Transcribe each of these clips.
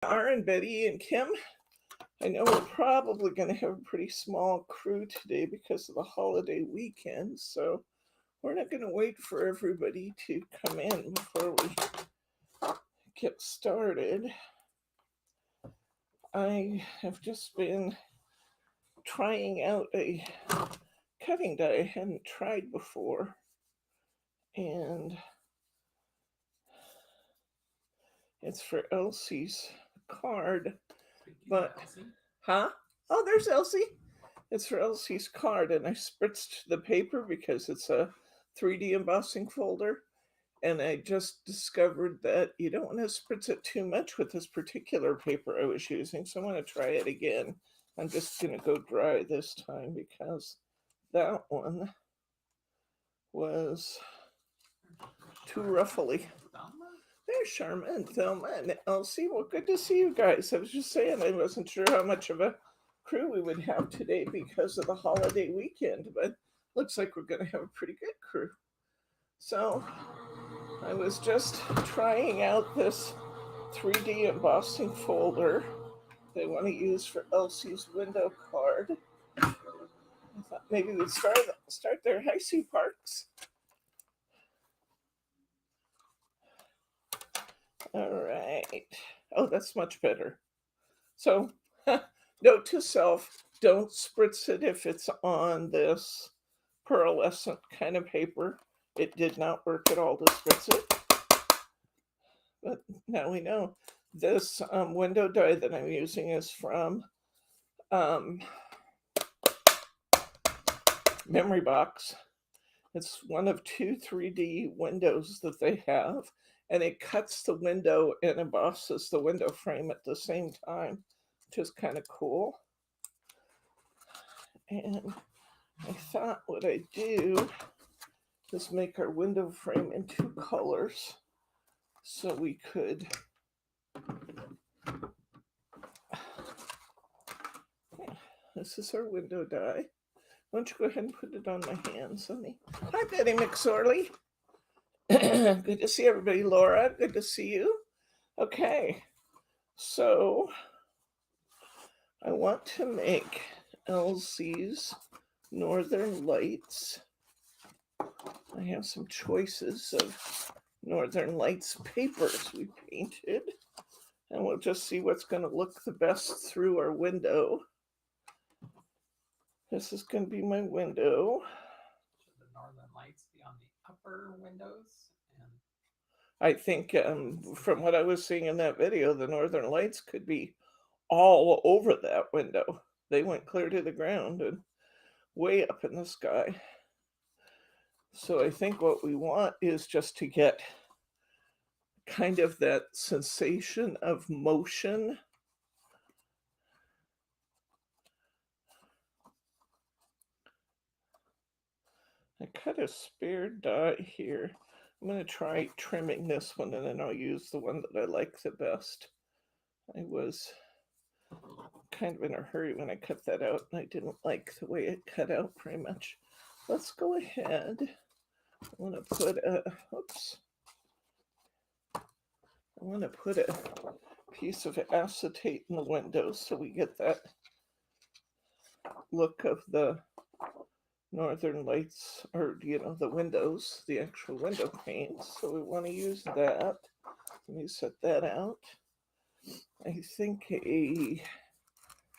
And Betty and Kim. I know we're probably going to have a pretty small crew today because of the holiday weekend, so we're not going to wait for everybody to come in before we get started. I have just been trying out a cutting die I hadn't tried before, and it's for Elsie's card. But, huh? Oh, there's Elsie. It's for Elsie's card, and I spritzed the paper because it's a 3D embossing folder. And I just discovered that you don't want to spritz it too much with this particular paper I was using, so I'm going to try it again. I'm just going to go dry this time because that one was too ruffly. There's Sharma and Thelma and Elsie. Well, good to see you guys. I was just saying I wasn't sure how much of a crew we would have today because of the holiday weekend, but looks like we're going to have a pretty good crew. So I was just trying out this 3D embossing folder they want to use for Elsie's window card. I thought maybe we'd start there. Hi, Sue Parks. All right. Oh, that's much better. So, note to self, don't spritz it if it's on this pearlescent kind of paper. It did not work at all to spritz it. But now we know. This window die that I'm using is from Memory Box. It's one of 2 3D windows that they have, and it cuts the window and embosses the window frame at the same time, which is kind of cool. And I thought what I'd do is make our window frame in 2 colors so we could this is our window die. Why don't you go ahead and put it on my hands, honey? Hi, Betty McSorley. Good to see everybody. Laura, good to see you. Okay, so I want to make Elsie's Northern Lights. I have some choices of Northern Lights papers we painted, and we'll just see what's going to look the best through our window. This is going to be my window. Should the Northern Lights be on the upper windows? I think from what I was seeing in that video, the Northern Lights could be all over that window. They went clear to the ground and way up in the sky. So I think what we want is just to get kind of that sensation of motion. I cut a spare die here. I'm going to try trimming this one, and then I'll use the one that I like the best. I was kind of in a hurry when I cut that out, and I didn't like the way it cut out very much. Let's go ahead. I want to put a, oops. I want to put a piece of acetate in the window so we get that look of the Northern Lights, or the windows, the actual window panes. So we want to use that. Let me set that out. I think a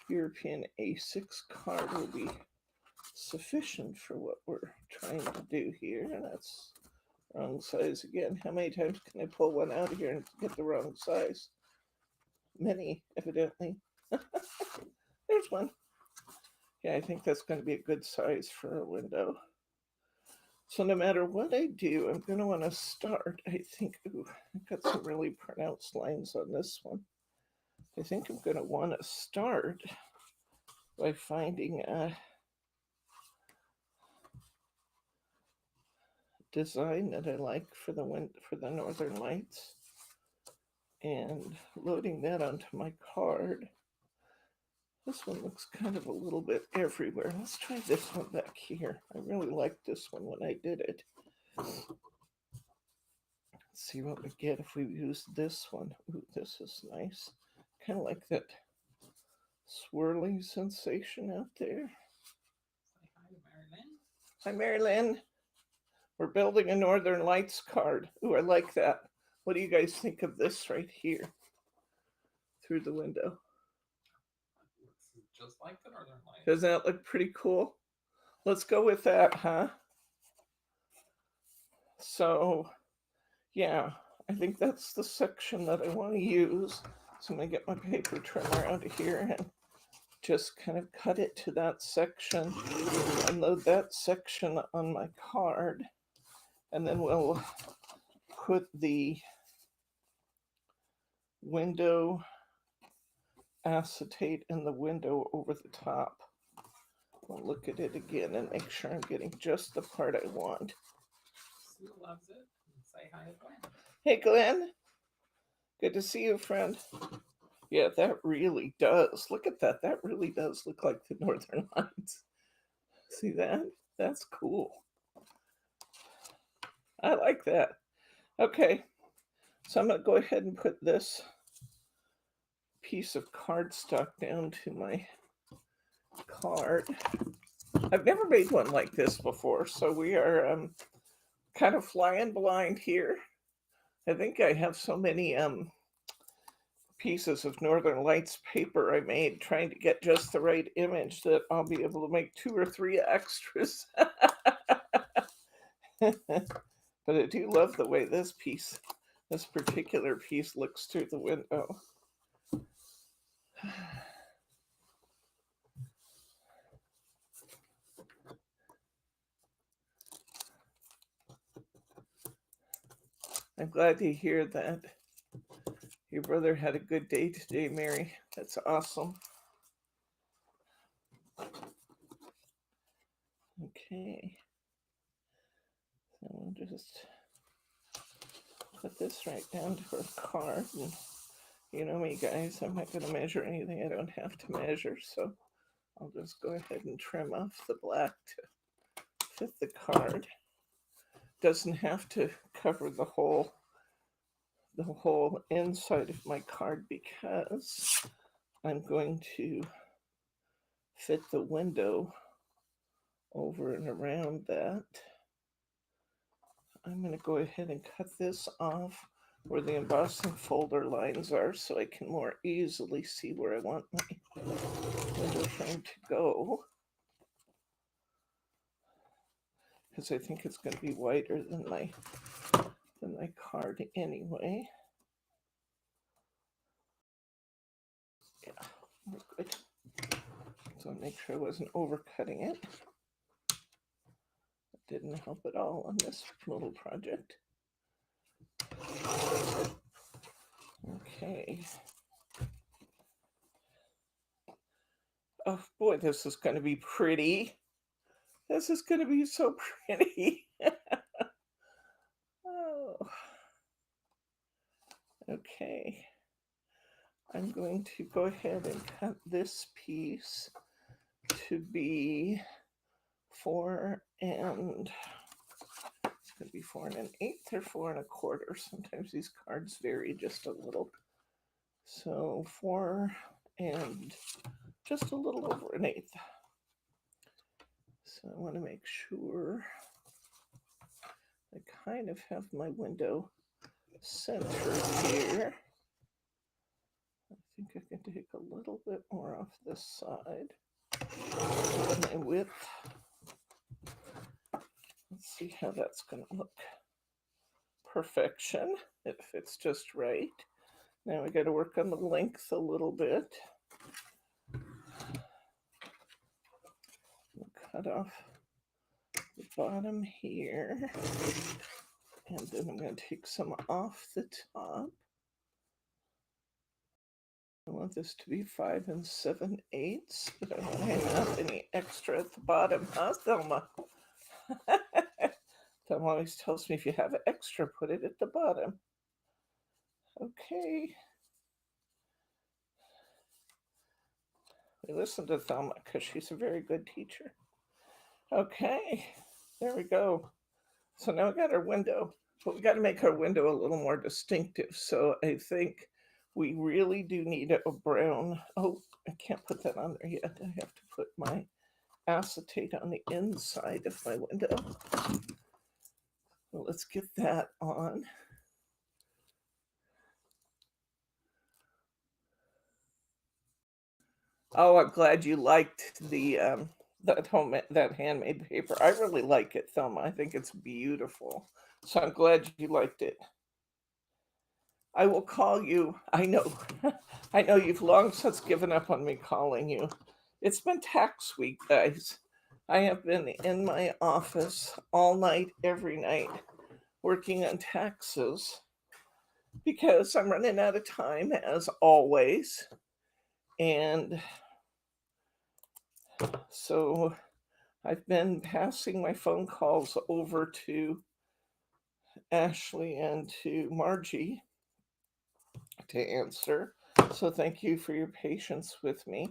European A6 card will be sufficient for what we're trying to do here. And that's wrong size again. How many times can I pull one out of here and get the wrong size? Many, evidently. There's one. Yeah, I think that's going to be a good size for a window. So no matter what I do, I'm going to want to start. I think, ooh, I've got some really pronounced lines on this one. I think I'm going to want to start by finding a design that I like for the Northern Lights and loading that onto my card. This one looks kind of a little bit everywhere. Let's try this one back here. I really liked this one when I did it. Let's see what we get if we use this one. Ooh, this is nice. Kind of like that swirling sensation out there. Say hi to Mary Lynn. Hi, Mary Lynn. We're building a Northern Lights card. Ooh, I like that. What do you guys think of this right here? Through the window. Looks just like the Northern Lights. Doesn't that look pretty cool? Let's go with that, huh? So, yeah, I think that's the section that I want to use. So I'm going to get my paper trimmer out of here and just kind of cut it to that section and load that section on my card. And then we'll put the window acetate in the window over the top. I'll look at it again and make sure I'm getting just the part I want. Sue loves it. And say hi to Glenn. Hey, Glenn. Good to see you, friend. Yeah, that really does. Look at that. That really does look like the Northern Lights. See that? That's cool. I like that. Okay, so I'm going to go ahead and put this piece of cardstock down to my card. I've never made one like this before, so we are kind of flying blind here. I think I have so many pieces of Northern Lights paper I made trying to get just the right image that I'll be able to make 2 or 3 extras. But I do love the way this particular piece looks through the window. I'm glad to hear that your brother had a good day today, Mary. That's awesome. Okay. So we'll just put this right down to our card. And you know me, guys, I'm not going to measure anything I don't have to measure. So I'll just go ahead and trim off the black to fit the card. Doesn't have to cover the whole inside of my card because I'm going to fit the window over and around that. I'm going to go ahead and cut this off where the embossing folder lines are so I can more easily see where I want my window frame to go. Because I think it's going to be wider than my card anyway. Yeah, we're good. So make sure I wasn't overcutting it. It didn't help at all on this little project. Okay. Oh boy, this is going to be pretty. This is going to be so pretty. Oh. Okay. I'm going to go ahead and cut this piece to be 4 and it's going to be 4 1/8 or 4 1/4. Sometimes these cards vary just a little. So 4 and just a little over 1/8. So I want to make sure I kind of have my window centered here. I think I can take a little bit more off this side. And my width. Let's see how that's going to look. Perfection. It fits just right. Now we got to work on the length a little bit. We'll cut off the bottom here. And then I'm going to take some off the top. I want this to be 5 7/8, but I don't have any extra at the bottom, huh, Thelma? Thelma always tells me if you have extra, put it at the bottom. Okay. We listen to Thelma because she's a very good teacher. Okay, there we go. So now we got our window, but we got to make our window a little more distinctive. So I think We really do need a brown. Oh, I can't put that on there yet. I have to put my acetate on the inside of my window. Well, let's get that on. Oh, I'm glad you liked the that handmade paper. I really like it, Thelma. I think it's beautiful. So I'm glad you liked it. I will call you. I know. I know you've long since given up on me calling you. It's been tax week, guys. I have been in my office all night, every night, working on taxes because I'm running out of time, as always. And so I've been passing my phone calls over to Ashley and to Margie to answer. So thank you for your patience with me.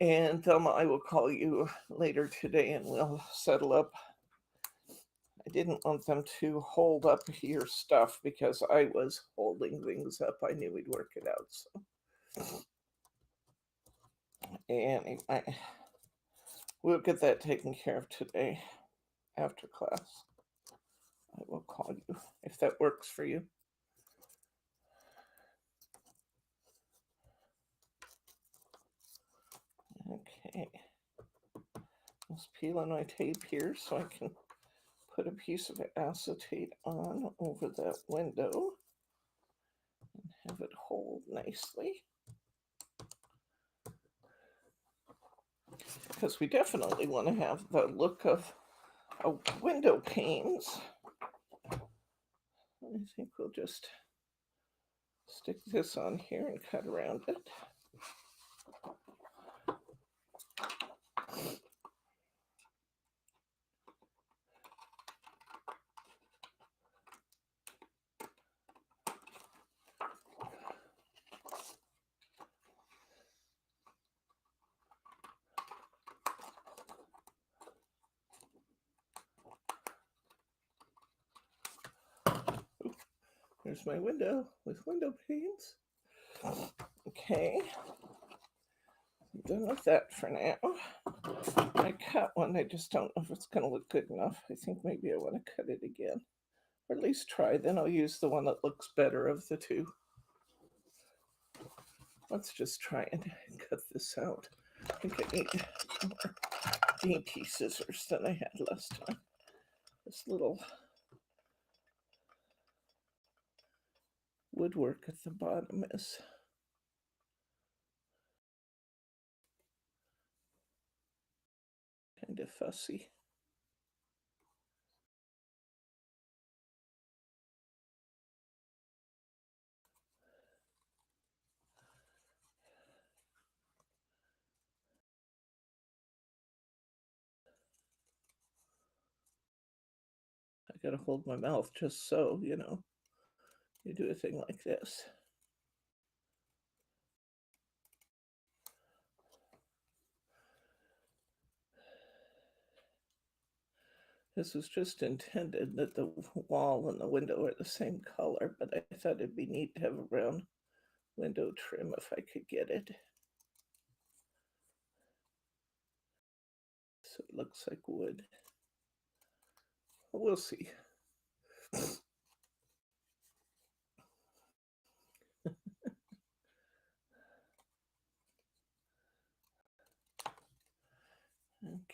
And Thelma, I will call you later today and we'll settle up. I didn't want them to hold up your stuff because I was holding things up. I knew we'd work it out. So, and we'll get that taken care of today after class. I will call you if that works for you. Okay. Let's peel on my tape here so I can put a piece of acetate on over that window and have it hold nicely. Because we definitely want to have the look of a window panes. I think we'll just stick this on here and cut around it. There's my window with window panes. Okay, I'm done with that for now. I cut one, I just don't know if it's going to look good enough. I think maybe I want to cut it again, or at least try. Then I'll use the one that looks better of the two. Let's just try and cut this out. I think I need more dainty scissors than I had last time. This little woodwork at the bottom is kind of fussy. I gotta hold my mouth just so, you do a thing like this. This was just intended that the wall and the window are the same color, but I thought it'd be neat to have a brown window trim if I could get it. So it looks like wood. We'll see.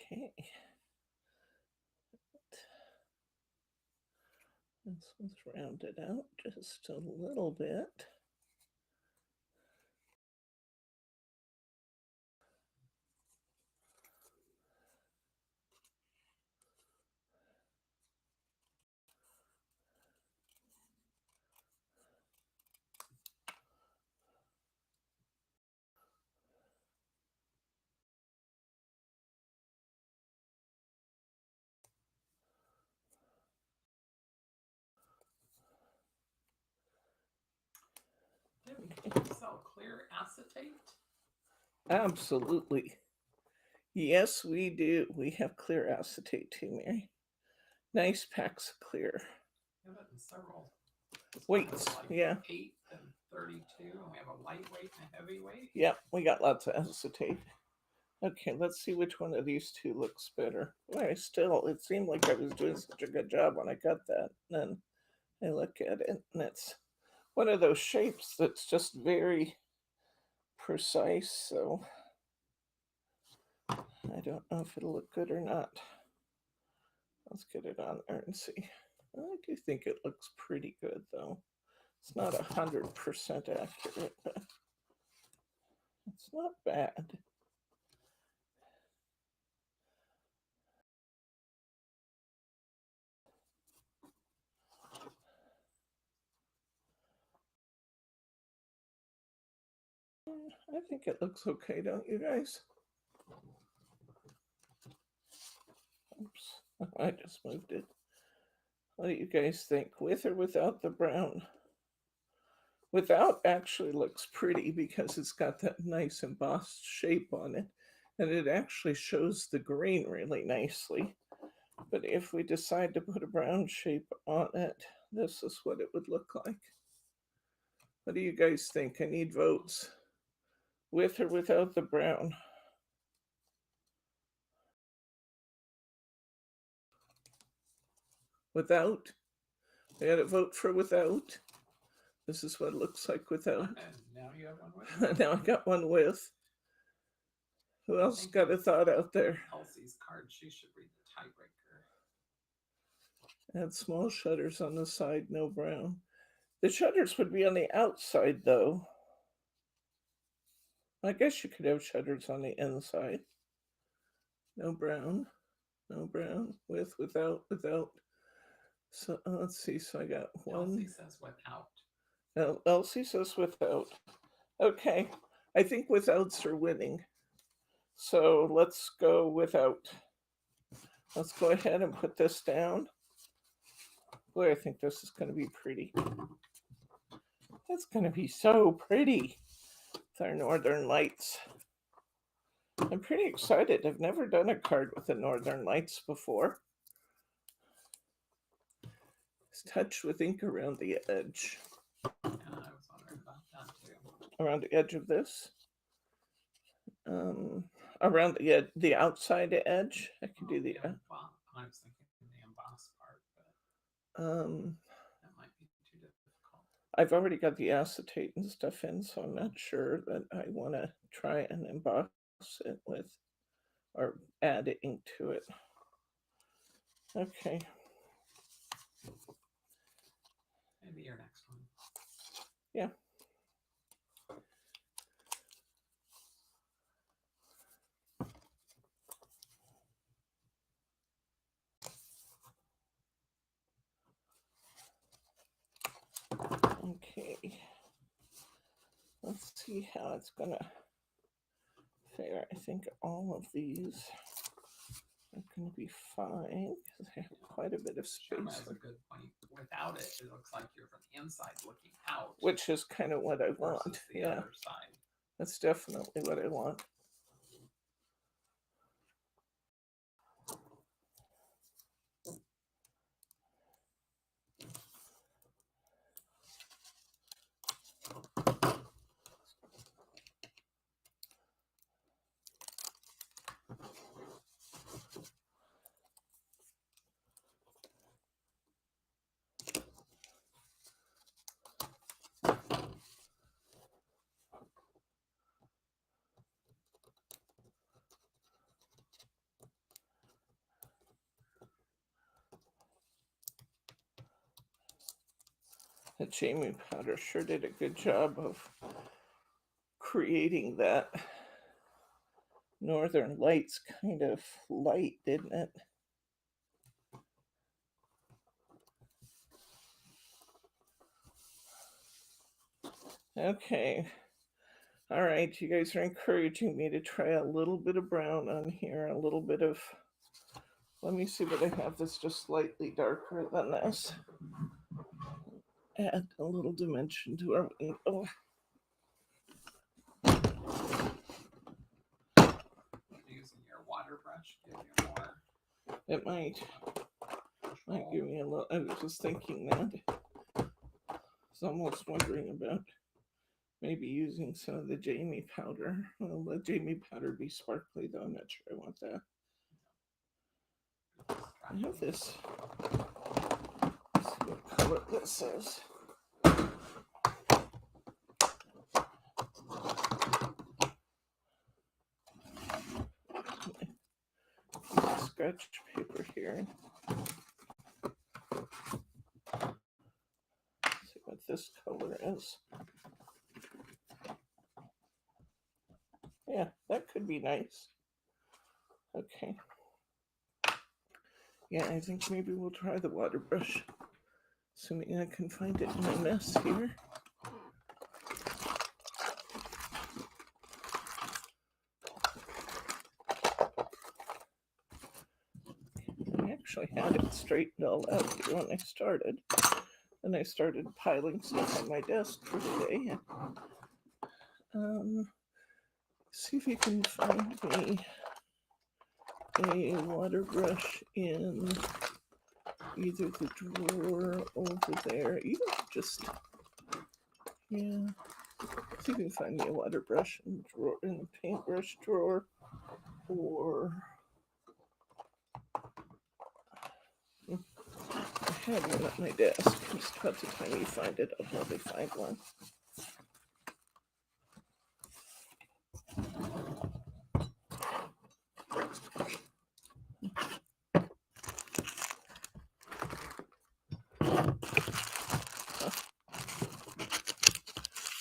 Okay. This one's rounded out just a little bit. Do you sell clear acetate? Absolutely. Yes, we do. We have clear acetate too, Mary. Nice packs of clear. I have it in several weights. like Yeah. 8 and 32, and we have a lightweight and a heavyweight. Yep, we got lots of acetate. Okay, let's see which one of these two looks better. Boy, still, it seemed like I was doing such a good job when I got that. And then I look at it, and it's one of those shapes that's just very precise. So I don't know if it'll look good or not. Let's get it on there and see. I do think it looks pretty good, though. It's not 100% accurate, but it's not bad. I think it looks okay, don't you guys? Oops, I just moved it. What do you guys think? With or without the brown? Without actually looks pretty because it's got that nice embossed shape on it. And it actually shows the green really nicely. But if we decide to put a brown shape on it, this is what it would look like. What do you guys think? I need votes. With or without the brown? Without? I got to vote for without. This is what it looks like without. And now you have one with. Now I got one with. Who else got a thought out there? Elsie's card. She should read the tiebreaker. Add small shutters on the side, no brown. The shutters would be on the outside, though. I guess you could have shutters on the inside. No brown. No brown. With, without. So let's see. So I got one. Elsie says without. Elsie says without. Okay. I think withouts are winning. So let's go without. Let's go ahead and put this down. Boy, I think this is going to be pretty. That's going to be so pretty. With our Northern Lights. I'm pretty excited. I've never done a card with the Northern Lights before. It's touched with ink around the edge. Yeah, I was wondering about that too. Around the edge of this. Around the outside edge. I can do the. Yeah, well, I was thinking the embossed part, but that might be too difficult. I've already got the acetate and stuff in, so I'm not sure that I want to try and emboss it with, or add ink to it. Okay. Maybe your next one. Yeah. Okay. Let's see how it's gonna fare. I think all of these are gonna be fine because I have quite a bit of Sherma space. has a good point. Without it, it looks like you're from the inside looking out. Which is kind of what I want. Versus the Yeah, other side. that's definitely what I want. The Jaimie powder sure did a good job of creating that Northern Lights kind of light, didn't it? Okay. All right, you guys are encouraging me to try a little bit of brown on here, a little bit of, let me see what I have that's just slightly darker than this. Add a little dimension to our window. Using your water brush give you more. It might give me a little, I was just thinking that. I was almost wondering about maybe using some of the Jaimie powder. Well, let Jaimie powder be sparkly, though. I'm not sure I want that. I have this. Let's see what color this is. Scratch paper here. Let's see what this color is. Yeah, that could be nice. Okay. Yeah, I think maybe we'll try the water brush, assuming I can find it in my mess here. I actually had it straightened all out here when I started. And I started piling stuff on my desk for today. See if you can find me a water brush in either the drawer over there, even just, yeah. See if you can find me a water brush in the paintbrush drawer, or I had one at my desk. Just about the time you find it, I'll probably find one.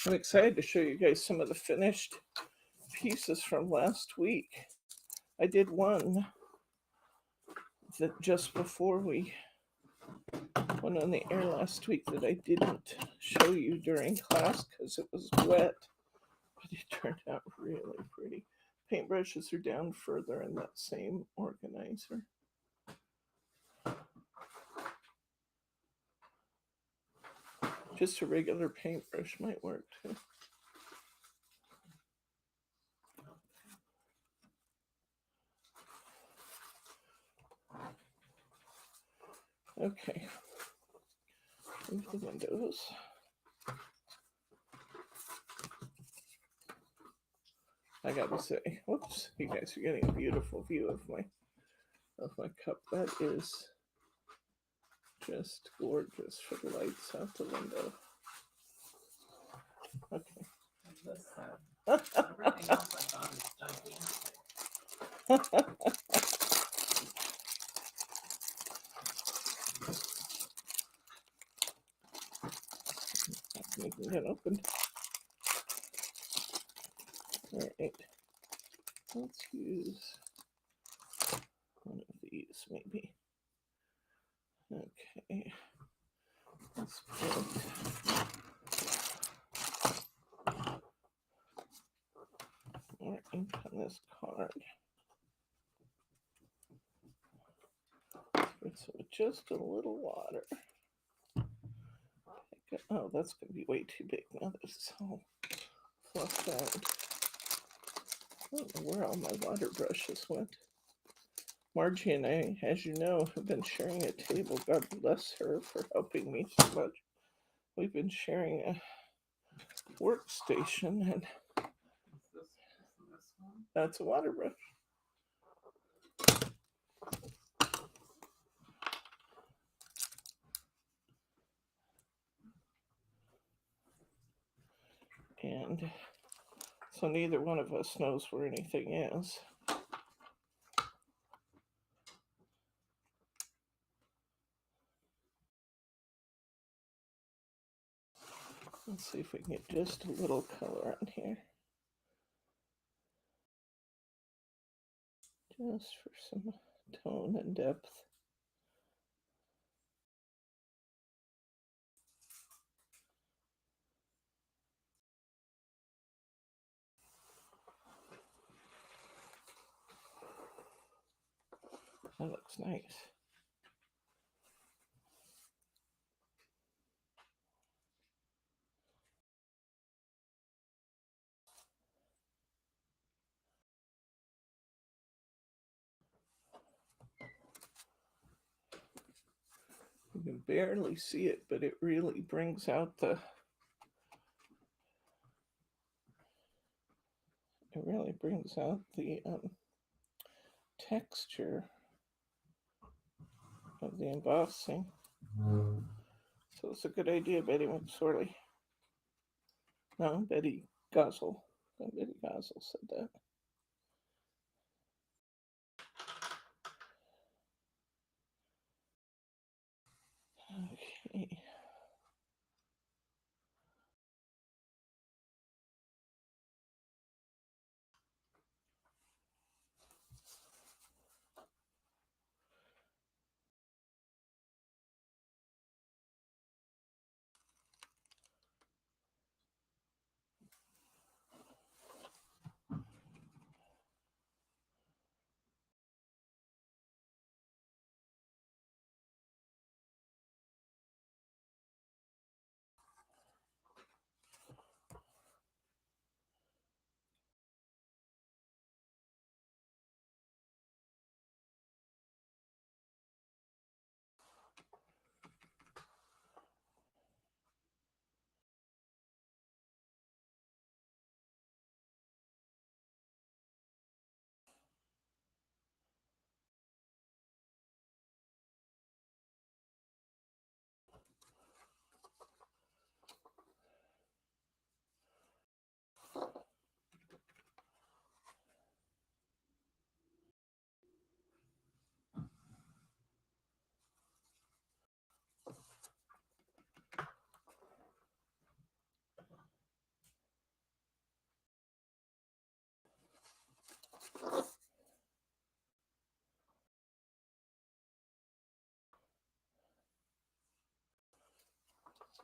I'm excited to show you guys some of the finished pieces from last week. I did one that just before we went on the air last week that I didn't show you during class because it was wet, but it turned out really pretty. Paintbrushes are down further in that same organizer. Just a regular paintbrush might work too. Okay, move the windows. I gotta say, whoops, you guys are getting a beautiful view of my cup. That is just gorgeous for the lights out the window. Okay. Everything else I thought is gigantic. Making it open. All right. Let's use one of these, maybe. Okay. Let's put more ink on this card. Spritz with just a little water. Oh, that's going to be way too big now. This is all fluffed out. I don't know where all my water brushes went. Margie and I, as you know, have been sharing a table. God bless her for helping me so much. We've been sharing a workstation, and that's a water brush. And so neither one of us knows where anything is. Let's see if we can get just a little color on here. Just for some tone and depth. That looks nice. You can barely see it, but it really brings out the it really brings out the texture of the embossing. So it's a good idea, Betty McSorley. No, Betty Gozzle. Betty Gozzle said that. Okay.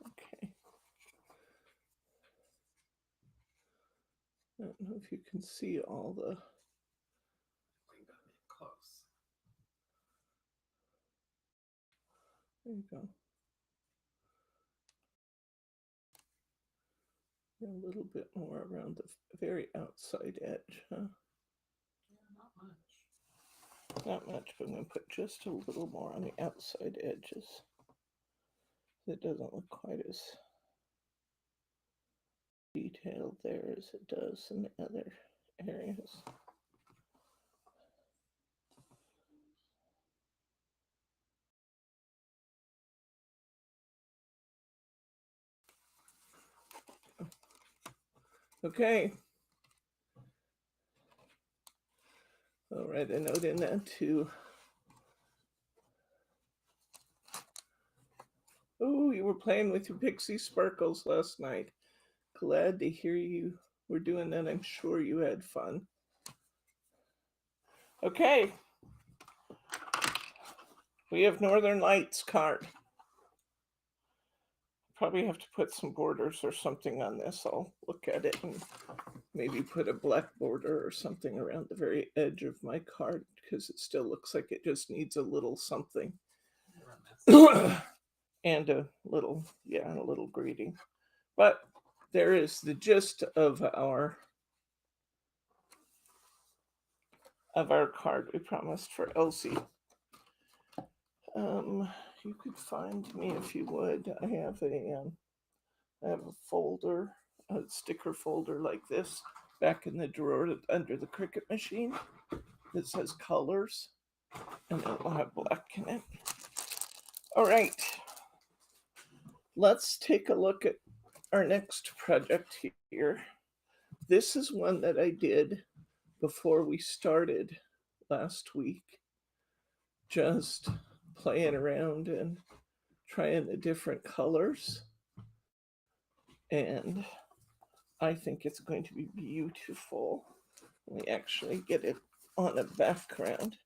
Okay. I don't know if you can see all the. We got it close. There you go. A little bit more around the very outside edge, huh? Yeah, not much. Not much, but I'm going to put just a little more on the outside edges. It doesn't look quite as detailed there as it does in the other areas. Okay. I'll write a note in that too. Oh, you were playing with your Pixie sparkles last night. Glad to hear you were doing that. I'm sure you had fun. Okay. We have Northern Lights card. Probably have to put some borders or something on this. I'll look at it and maybe put a black border or something around the very edge of my card because it still looks like it just needs a little something. And a little greeting. But there is the gist of our card we promised for Elsie. You could find me if you would. I have a folder, a sticker folder like this, back in the drawer under the Cricut machine that says colors, and it will have black in it. All right, let's take a look at our next project here. This is one that I did before we started last week, just playing around and trying the different colors. And I think it's going to be beautiful. We actually get it on a background.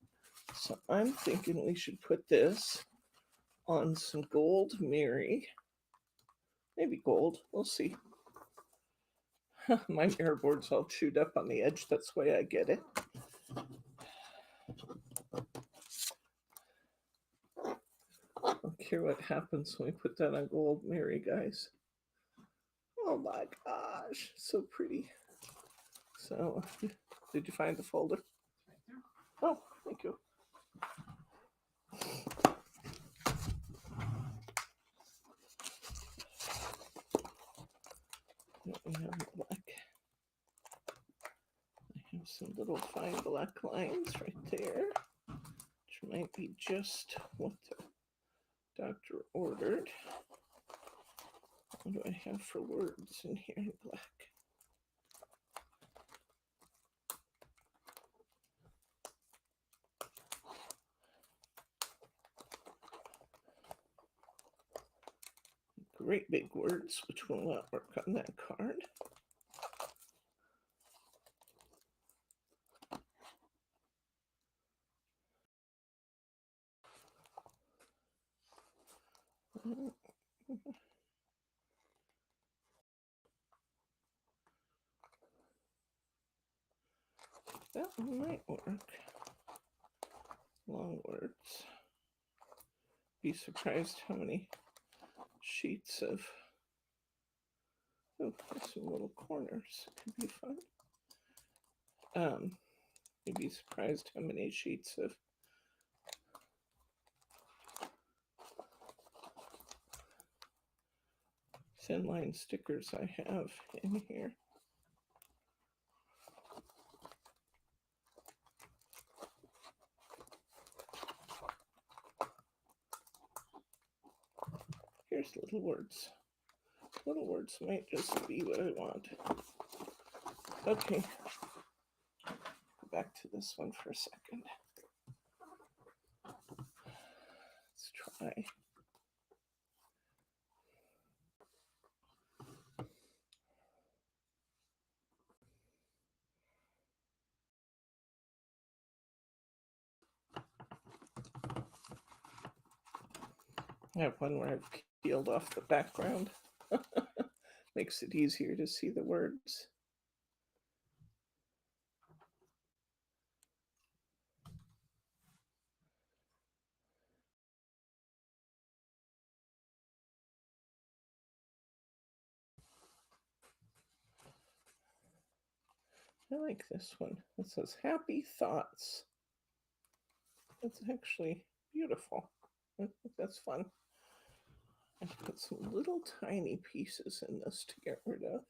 So I'm thinking we should put this on some gold Mary. Maybe gold, we'll see. My mirror board's all chewed up on the edge, that's the way I get it. Look here what happens when we put that on gold Mary, guys. Oh my gosh, so pretty. So, did you find the folder? Right there. Oh, thank you. We have black. some little fine black lines right there, which might be just what the doctor ordered. What do I have for words in here in black? Great big words, which will not work on that card. That one might work. Long words. Be surprised how many sheets of, oh, some little corners. Could be fun. You'd be surprised how many sheets of thin line stickers I have in here. Here's little words. Little words might just be what I want. Okay. Go back to this one for a second. Let's try. I have one where I've peeled off the background. Makes it easier to see the words. I like this one. It says happy thoughts. It's actually beautiful. I think that's fun. I put some little tiny pieces in this to get rid of.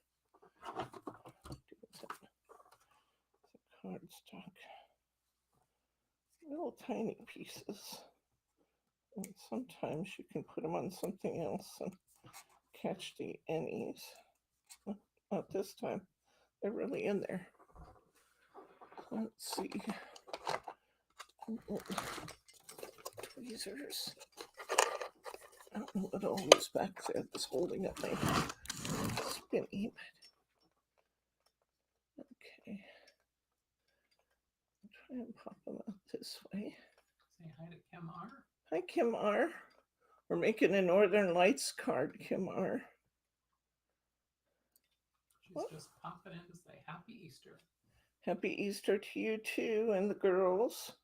Cardstock. Little tiny pieces. And sometimes you can put them on something else and catch the innies. Not this time. They're really in there. Let's see. Tweezers. I don't know what all is back there that's holding up my spinny. Okay. I'll try and pop them out this way. Say hi to Kim R. Hi, Kim R. We're making a Northern Lights card, Kim R. She's just popping in to say Happy Easter. Happy Easter to you too and the girls.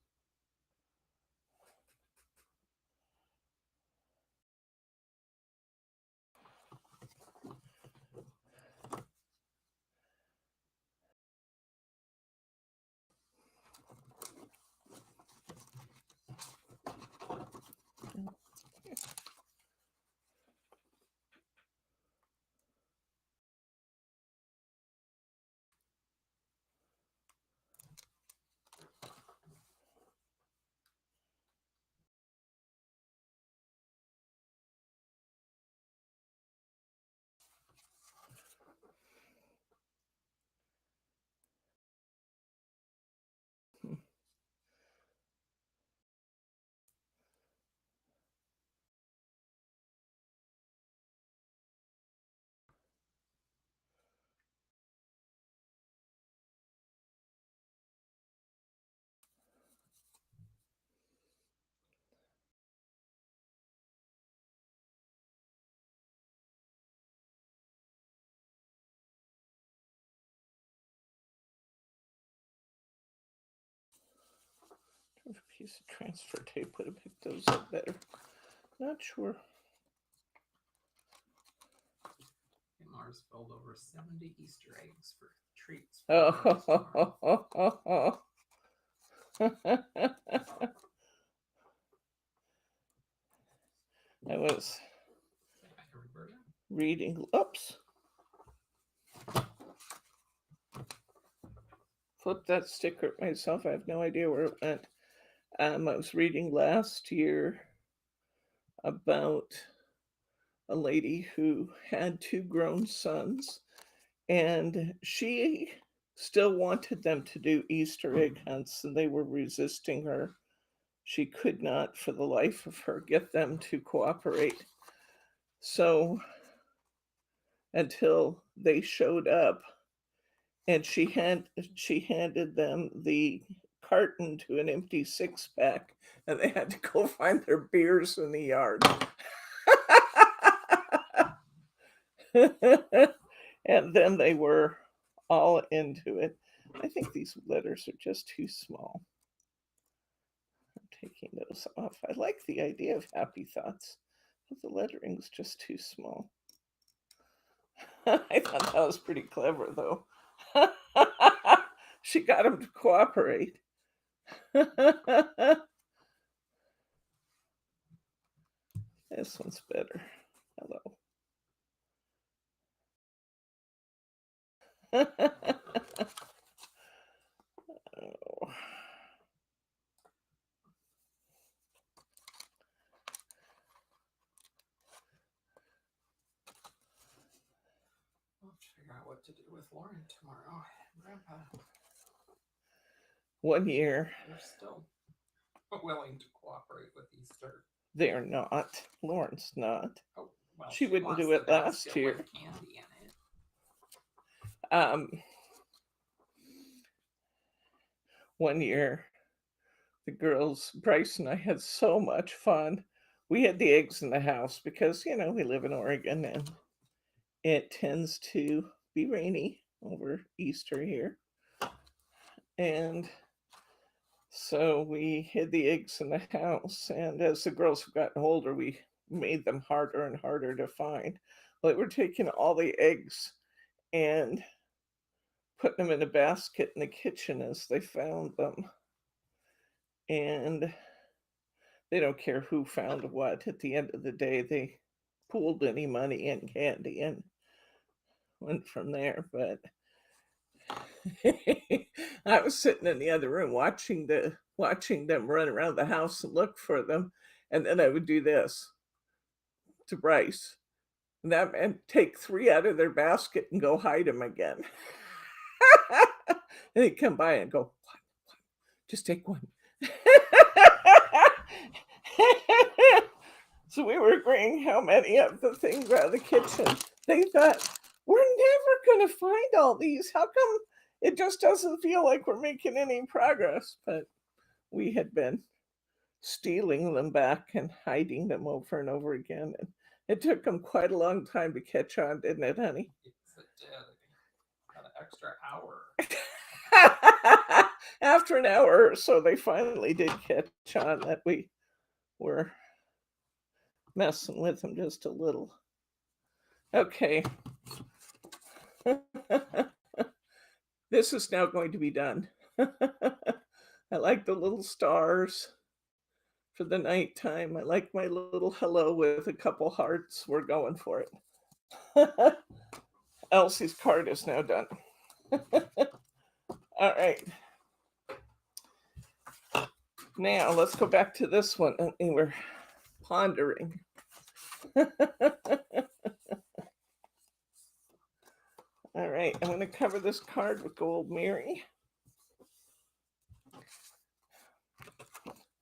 A piece of transfer tape would have picked those up better. Not sure. Mars filled over 70 Easter eggs for treats. Oh. I was reading. Oops. flip that sticker myself. I have no idea where it went. I was reading last year about a lady who had 2 grown sons, and she still wanted them to do Easter egg hunts, and they were resisting her. She could not, for the life of her, get them to cooperate. So, until they showed up, and she handed them the carton to an empty 6-pack, and they had to go find their beers in the yard. And then they were all into it. I think these letters are just too small. I'm taking those off. I like the idea of happy thoughts, but the lettering's just too small. I thought that was pretty clever, though. She got him to cooperate. This one's better. Hello. Oh. We'll figure out what to do with Lauren tomorrow. Grandpa. 1 year. They're still willing to cooperate with Easter. They're not. Lauren's not. Oh, well, she wouldn't do it last year. With candy in it. 1 year, the girls, Bryce and I, had so much fun. We had the eggs in the house because, you know, we live in Oregon and it tends to be rainy over Easter here. And so we hid the eggs in the house. And as the girls have gotten older, we made them harder and harder to find. Well, we're taking all the eggs and putting them in a basket in the kitchen as they found them. And they don't care who found what. At the end of the day, they pooled any money and candy and went from there. But I was sitting in the other room watching them run around the house and look for them. And then I would do this to Bryce. And that meant take 3 out of their basket and go hide them again. And he'd come by and go, "One, just take 1." So we were agreeing how many of the things out of the kitchen. They thought, we're never going to find all these. How come it just doesn't feel like we're making any progress? But we had been stealing them back and hiding them over and over again. And it took them quite a long time to catch on, didn't it, honey? Yes, it did. Got an extra hour. After an hour or so, they finally did catch on that we were messing with them just a little. Okay. This is now going to be done. I like the little stars for the nighttime. I like my little hello with a couple hearts. We're going for it. Elsie's card is now done. All right. Now let's go back to this one. And we're pondering. All right, I'm going to cover this card with Gold Mary.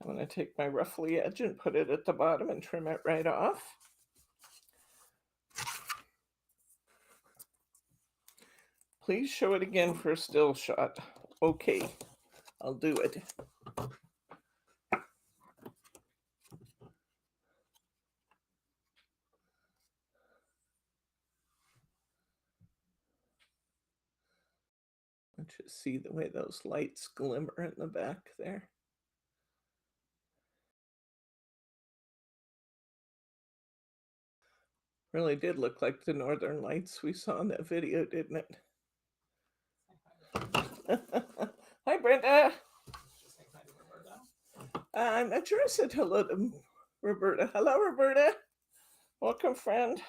I'm going to take my ruffly edge and put it at the bottom and trim it right off. Please show it again for a still shot. Okay, I'll do it. Just see the way those lights glimmer in the back there. Really did look like the northern lights we saw in that video, didn't it? Hi, Brenda. I'm not sure I said hello to Roberta. Hello, Roberta. Welcome, friend.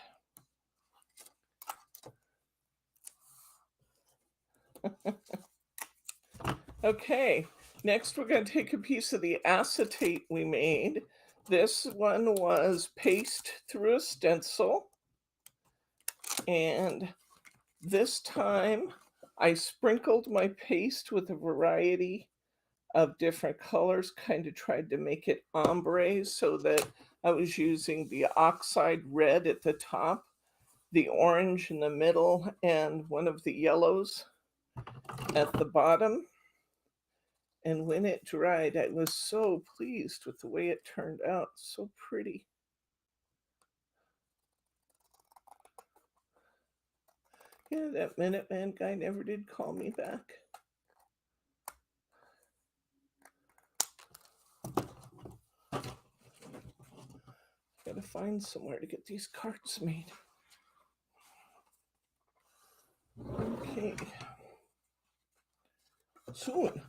Okay, next we're going to take a piece of the acetate we made. This one was paste through a stencil. And this time I sprinkled my paste with a variety of different colors, kind of tried to make it ombre so that I was using the oxide red at the top, the orange in the middle, and one of the yellows at the bottom. And when it dried, I was so pleased with the way it turned out. So pretty. Yeah, that Minuteman guy never did call me back. Gotta find somewhere to get these cards made. Okay. Soon.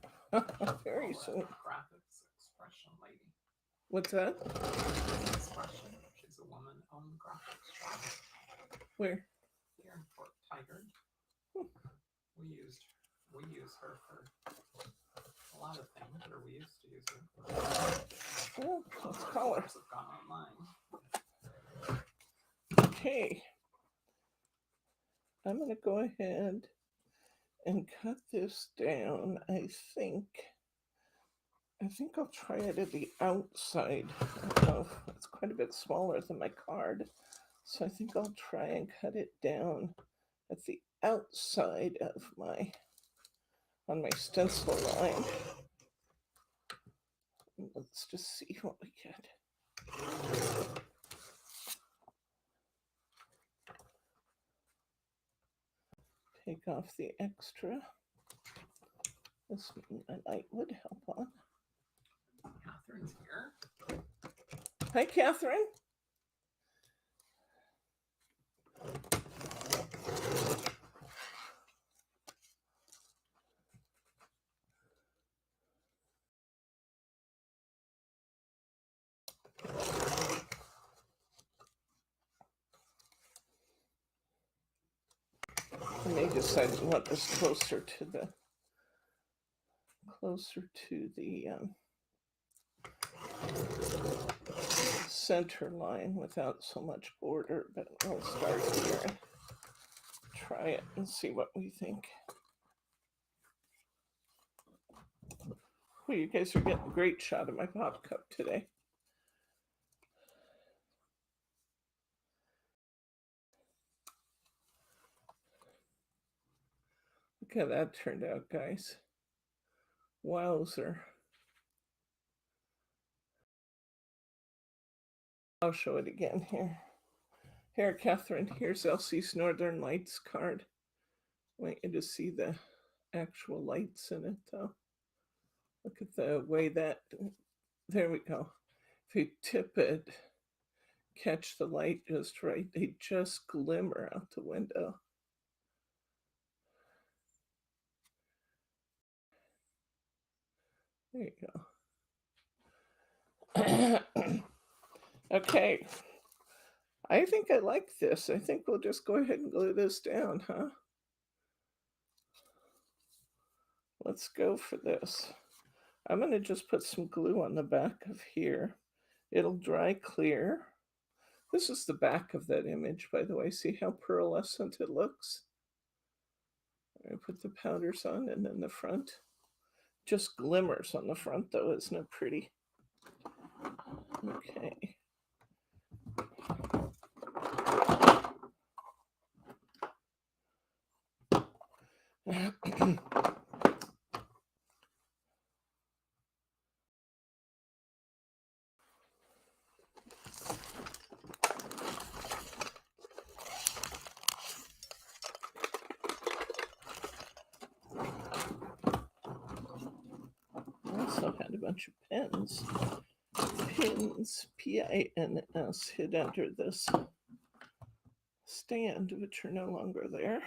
Very soon. Graphics expression lady. What's that? Expression. She's a woman on graphics shop. Where? Here in Fort Tigard. We use her for a lot of things, or we used to use her. Well, let's call her. Have gone online. Okay. I'm gonna go ahead and cut this down. I think I'll try it at the outside. It's quite a bit smaller than my card. So I think I'll try and cut it down at the outside of on my stencil line. Let's just see what we get. Take off the extra. This light would help on. Catherine's here. Hi, Catherine. I may decide to want this closer to the center line without so much border, but we'll start here and try it and see what we think. Well, you guys are getting a great shot of my pop cup today. Look how that turned out, guys. Wowzer. I'll show it again here. Here, Catherine, here's Elsie's Northern Lights card. I want you to see the actual lights in it, though. Look at the way that, there we go. If you tip it, catch the light just right, they just glimmer out the window. There you go. Okay. I think I like this. I think we'll just go ahead and glue this down, huh? Let's go for this. I'm going to just put some glue on the back of here. It'll dry clear. This is the back of that image, by the way. See how pearlescent it looks? I put the powders on, and then the front just glimmers on the front, though. Isn't it pretty? Okay. Also had a bunch of pins. Pins, P-I-N-S, hid under this stand, which are no longer there.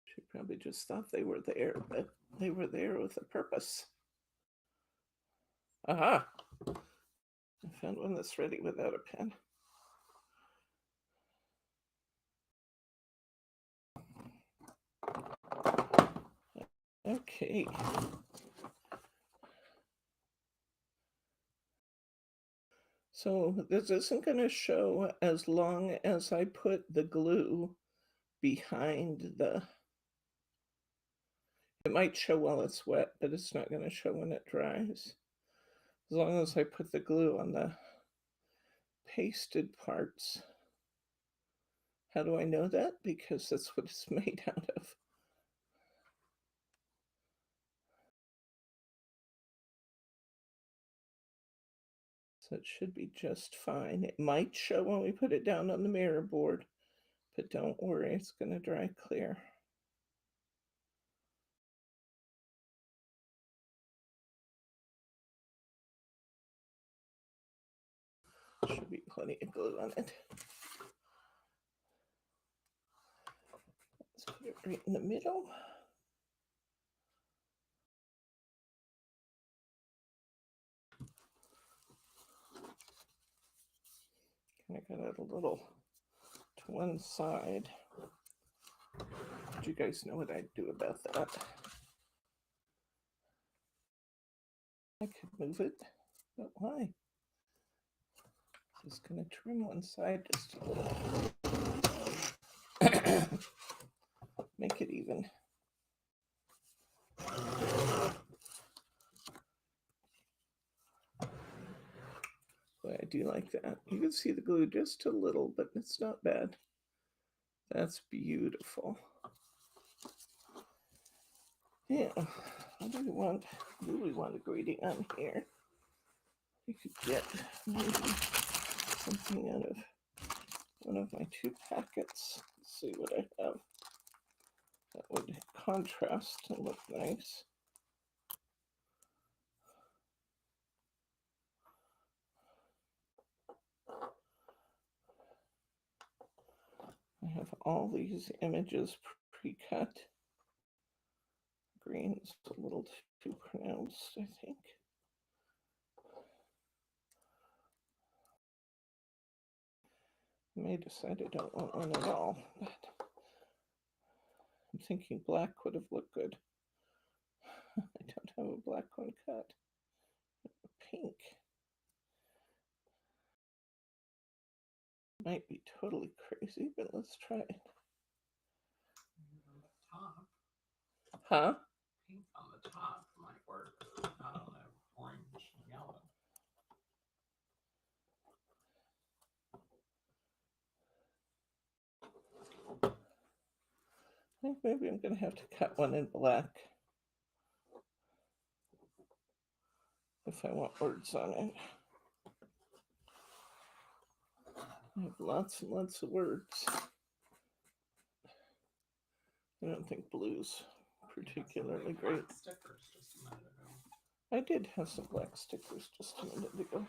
She probably just thought they were there, but they were there with a purpose. Aha! I found one that's ready without a pen. Okay. So this isn't going to show as long as I put the glue behind the... It might show while it's wet, but it's not going to show when it dries. As long as I put the glue on the pasted parts. How do I know that? Because that's what it's made out of. So it should be just fine. It might show when we put it down on the mirror board, but don't worry, it's going to dry clear. Should be plenty of glue on it. Let's put it right in the middle. I got it a little to one side. Do you guys know what I'd do about that? I could move it, but why? Just gonna trim one side just a little. Make it even. Boy, I do like that. You can see the glue just a little, but it's not bad. That's beautiful. Yeah, what do we want a grading on here? We could get maybe something out of one of my 2 packets. Let's see what I have that would contrast and look nice. I have all these images pre-cut. Green's a little too pronounced, I think. I may decide I don't want one at all, but I'm thinking black would have looked good. I don't have a black one cut. Pink. Might be totally crazy, but let's try it. On the top. Huh? Pink on the top might work. Not on the orange and yellow. I think maybe I'm going to have to cut one in black if I want words on it. I have lots and lots of words. I don't think blue's particularly great. Stickers just a minute ago. I did have some black stickers just a minute ago.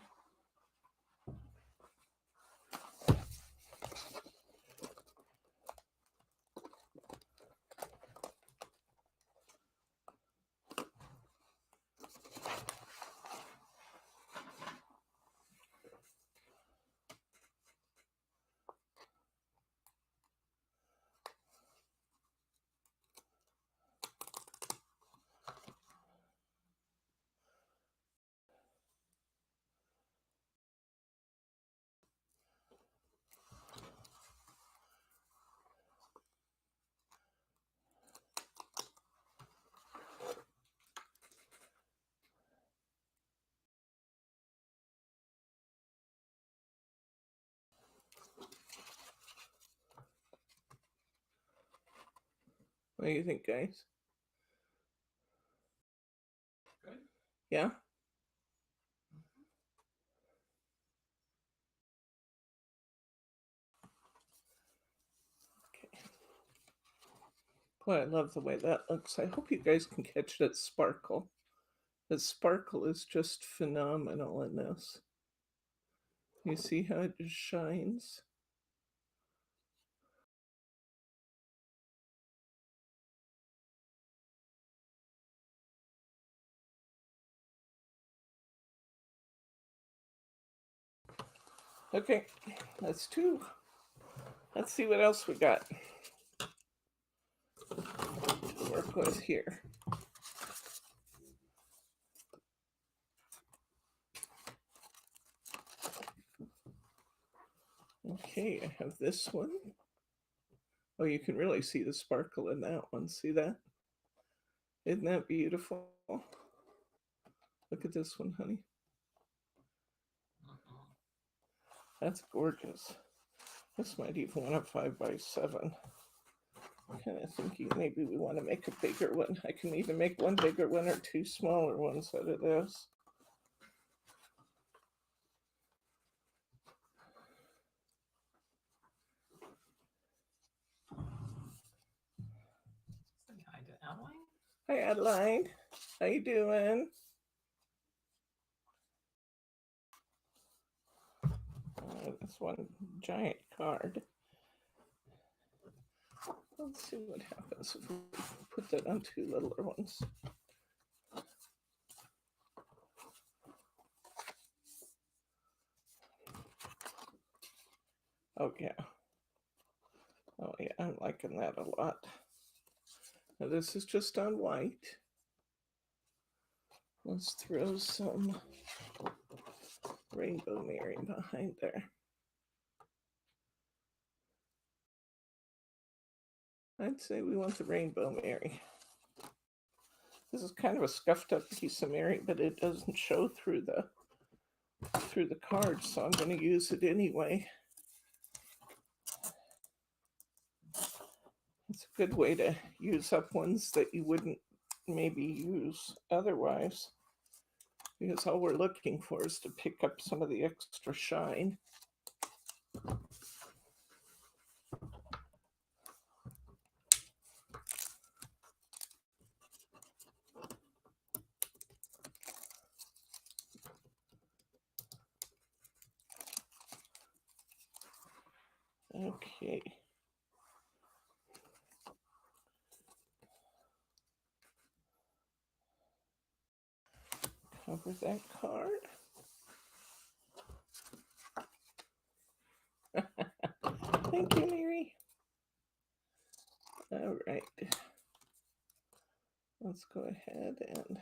What do you think, guys? Good. Yeah? Okay. Boy, I love the way that looks. I hope you guys can catch that sparkle. The sparkle is just phenomenal in this. You see how it just shines? Okay, that's 2. Let's see what else we got to work with here. Okay, I have this one. Oh, you can really see the sparkle in that one. See that? Isn't that beautiful? Look at this one, honey. That's gorgeous. This might even want a 5x7. I'm kind of thinking maybe we want to make a bigger one. I can either make one bigger one or 2 smaller ones out of this. Hi to Adeline. Hi, Adeline. How you doing? That's one giant card. Let's see what happens if we put that on 2 littler ones. Oh, yeah. Oh, yeah, I'm liking that a lot. Now, this is just on white. Let's throw some Rainbow Mary behind there. I'd say we want the Rainbow Mary. This is kind of a scuffed up piece of Mary, but it doesn't show through the card, so I'm going to use it anyway. It's a good way to use up ones that you wouldn't maybe use otherwise, because all we're looking for is to pick up some of the extra shine. Okay. Cover that card. Thank you, Mary. All right. Let's go ahead and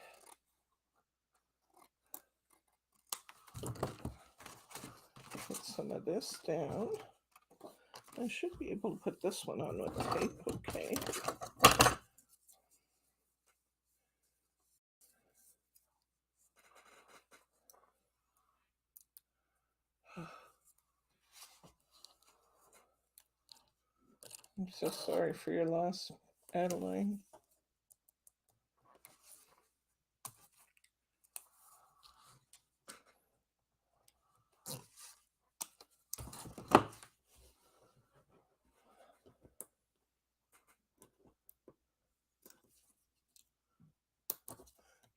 put some of this down. I should be able to put this one on with tape, okay. I'm so sorry for your loss, Adeline.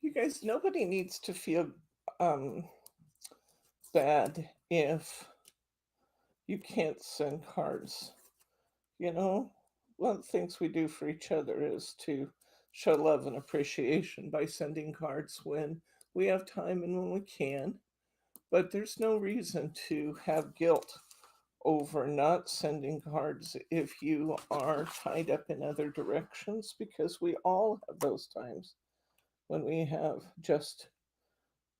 You guys, nobody needs to feel bad if you can't send cards. You know, one of the things we do for each other is to show love and appreciation by sending cards when we have time and when we can. But there's no reason to have guilt over not sending cards if you are tied up in other directions, because we all have those times when we have just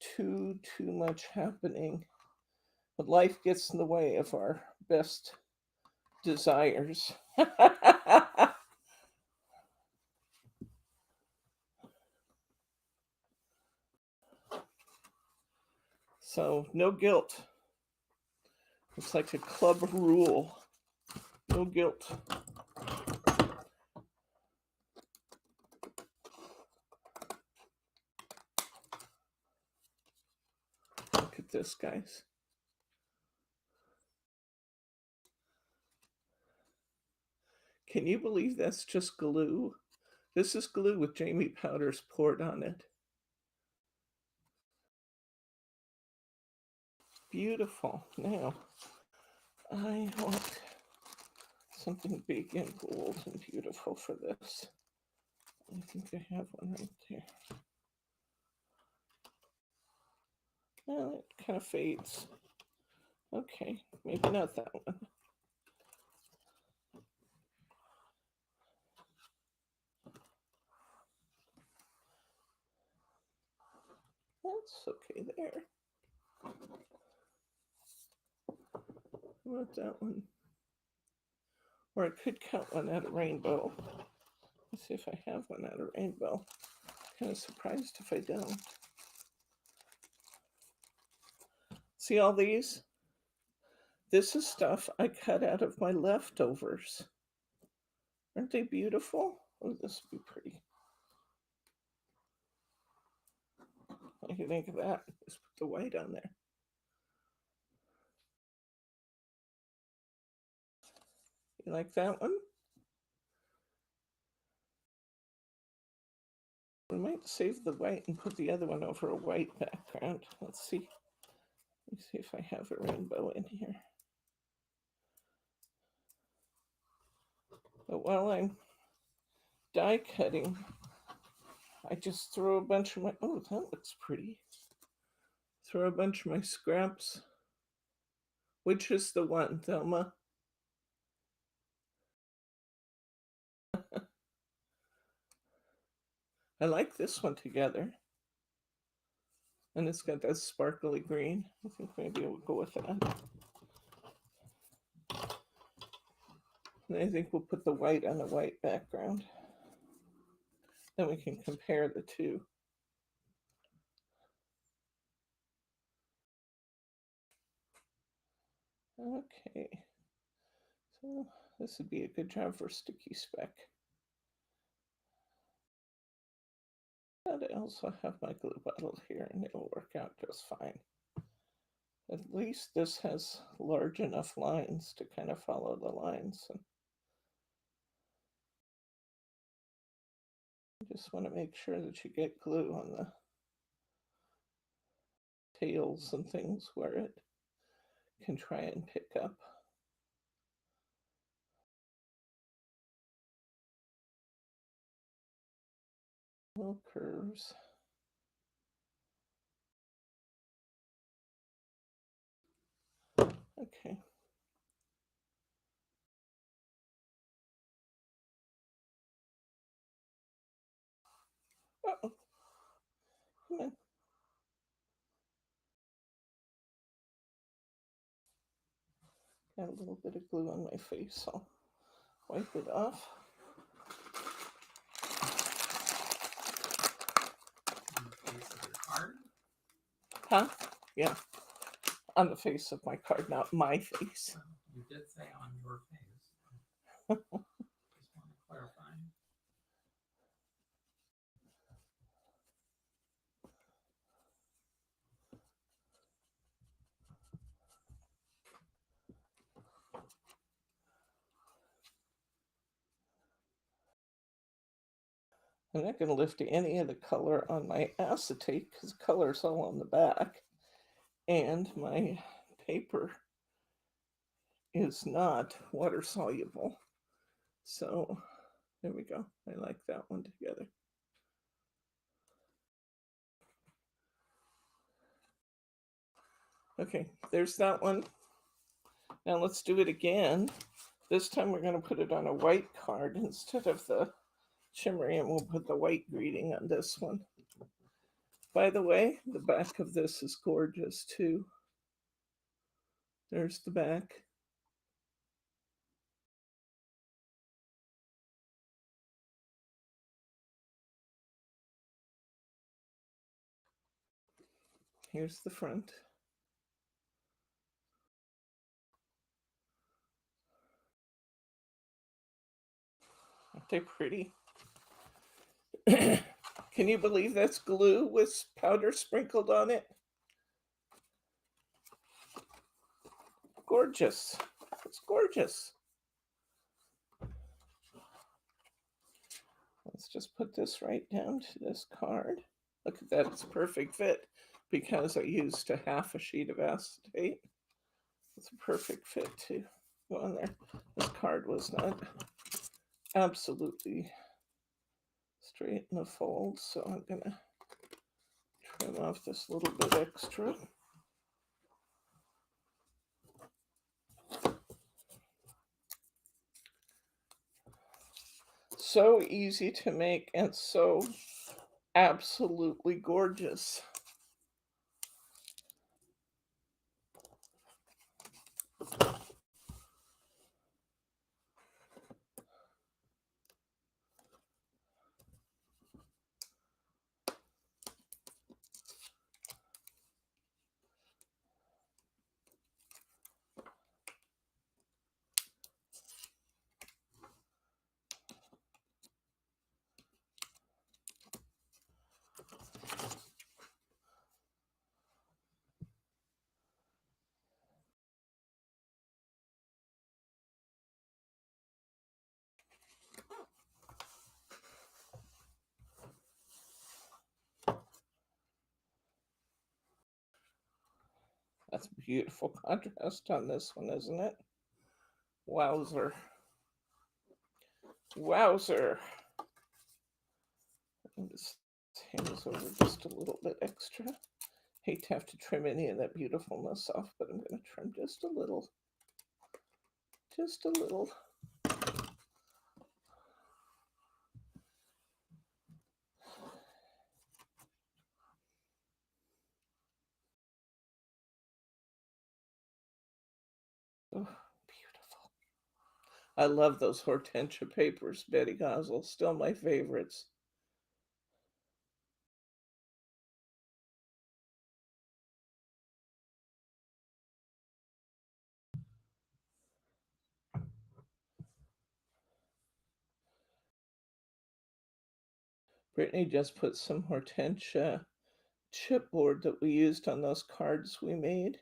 too much happening. But life gets in the way of our best desires. So no guilt. It's like a club rule. No guilt. Look at this, guys. Can you believe that's just glue? This is glue with Jaimie powders poured on it. Beautiful. Now, I want something big and bold and beautiful for this. I think I have one right there. Well, it kind of fades. Okay, maybe not that one. That's okay there. How about that one? Or I could cut one out of rainbow. Let's see if I have one out of rainbow. Kind of surprised if I don't. See all these? This is stuff I cut out of my leftovers. Aren't they beautiful? Oh, this would be pretty. What do you think of that? Just put the white on there. You like that one? We might save the white and put the other one over a white background. Let's see. Let me see if I have a rainbow in here. But while I'm die cutting, I just throw a bunch of my, oh, that looks pretty. Throw a bunch of my scraps. Which is the one, Thelma? I like this one together. And it's got that sparkly green. I think maybe we'll go with that. And I think we'll put the white on a white background. Then we can compare the two. Okay. So this would be a good job for sticky speck. And I also have my glue bottle here and it'll work out just fine. At least this has large enough lines to kind of follow the lines. And you just want to make sure that you get glue on the tails and things where it can try and pick up. Little curves. Okay. Uh-oh. Come on. Got a little bit of glue on my face. I'll wipe it off. On the face of your card? Huh? Yeah. On the face of my card, not my face. Well, you did say on your face. Just want to clarify. I'm not going to lift any of the color on my acetate because color's all on the back. And my paper is not water soluble. So there we go. I like that one together. Okay, there's that one. Now let's do it again. This time we're going to put it on a white card instead of the shimmery, and we'll put the white greeting on this one. By the way, the back of this is gorgeous too. There's the back. Here's the front. Aren't they pretty? Can you believe that's glue with powder sprinkled on it? Gorgeous. It's gorgeous. Let's just put this right down to this card. Look at that, it's a perfect fit because I used a half a sheet of acetate. It's a perfect fit to go on there. This card was not absolutely straight in the fold, so I'm gonna trim off this little bit extra. So easy to make and so absolutely gorgeous. That's beautiful contrast on this one, isn't it? Wowzer. Wowzer. And this hangs over just a little bit extra. Hate to have to trim any of that beautifulness off, but I'm going to trim just a little. Just a little. Oh, beautiful. I love those hortensia papers, Betty Gozzle. Still my favorites. Brittany just put some hortensia chipboard that we used on those cards we made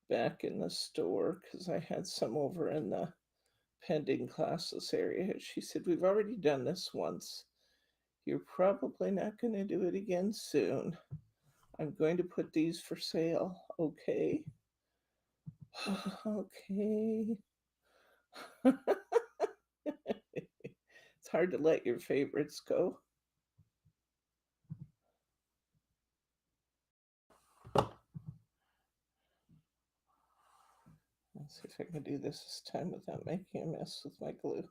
back in the store because I had some over in the pending classes area. She said, "We've already done this once. You're probably not going to do it again soon. I'm going to put these for sale." Okay. Okay. It's hard to let your favorites go. Let's see if I can do this time without making a mess with my glue.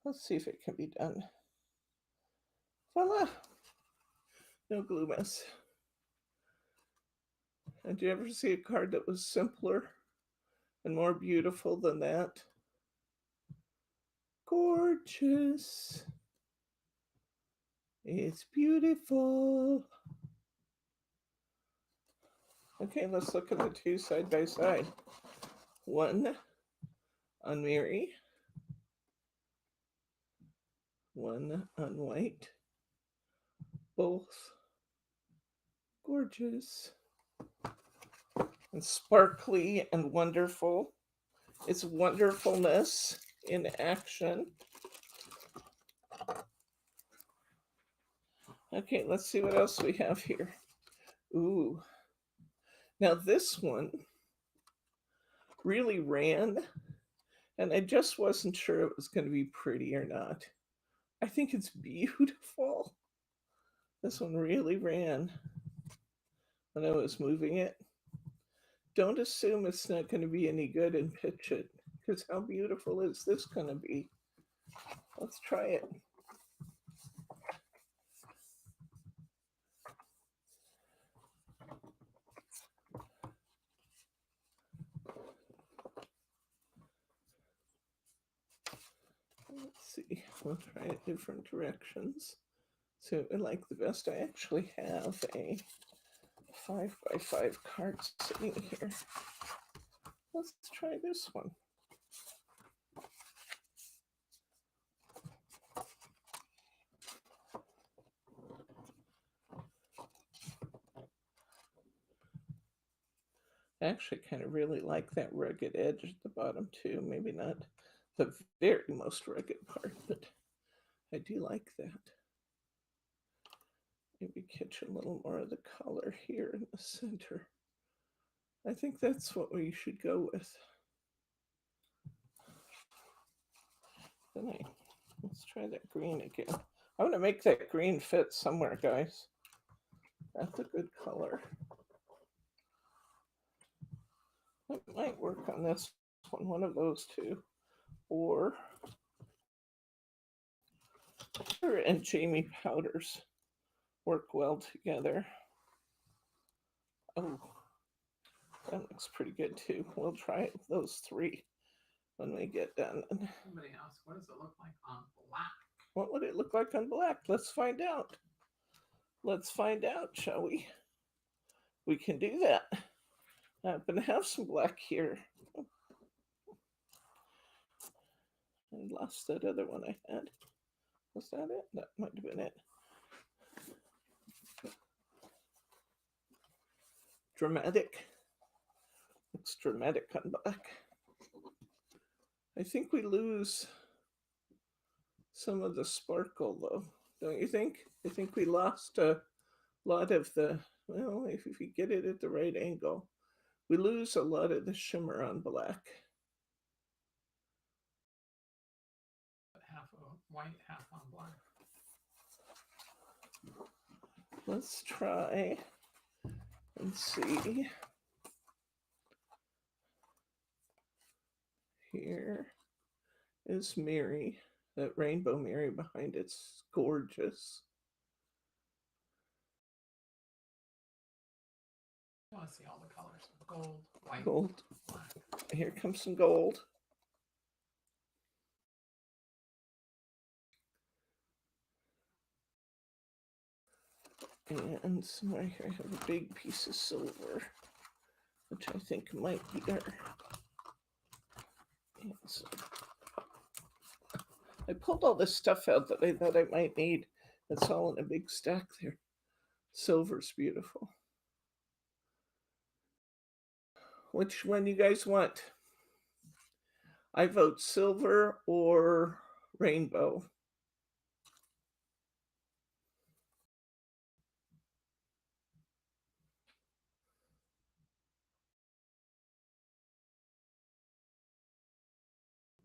Let's see if it can be done. Voila! No glue mess. And did you ever see a card that was simpler and more beautiful than that? Gorgeous. It's beautiful. Okay, let's look at the two side by side. One on Mary, one on white. Both gorgeous and sparkly and wonderful. It's wonderfulness in action. Okay, let's see what else we have here. Ooh. Now this one really ran, and I just wasn't sure it was going to be pretty or not. I think it's beautiful. This one really ran when I was moving it. Don't assume it's not going to be any good and pitch it, because how beautiful is this going to be? Let's try it. Let's see. We'll try it different directions. So I like the best. I actually have a 5x5 card sitting here. Let's try this one. I actually kind of really like that rugged edge at the bottom too. Maybe not the very most rugged part, but I do like that. Maybe catch a little more of the color here in the center. I think that's what we should go with. Then let's try that green again. I want to make that green fit somewhere, guys. That's a good color. It might work on this one of those two. Or And Jaimie powders work well together. Oh, that looks pretty good too. We'll try those three when we get done. Somebody asked, what does it look like on black? What would it look like on black? Let's find out. Let's find out, shall we? We can do that. I happen to have some black here. I lost that other one I had. Was that it? That might have been it. Dramatic. Looks dramatic on black. I think we lose some of the sparkle though, don't you think? I think we lost a lot of the, well, if we get it at the right angle, we lose a lot of the shimmer on black. Half white, half on black. Let's try and see. Here is Mary. That rainbow Mary behind it's gorgeous. I want to see all the colors. Gold, white, Gold. black. Here comes some gold. And somewhere here I have a big piece of silver, which I think might be there. So I pulled all this stuff out that I thought I might need. It's all in a big stack there. Silver's beautiful. Which one you guys want? I vote silver or rainbow.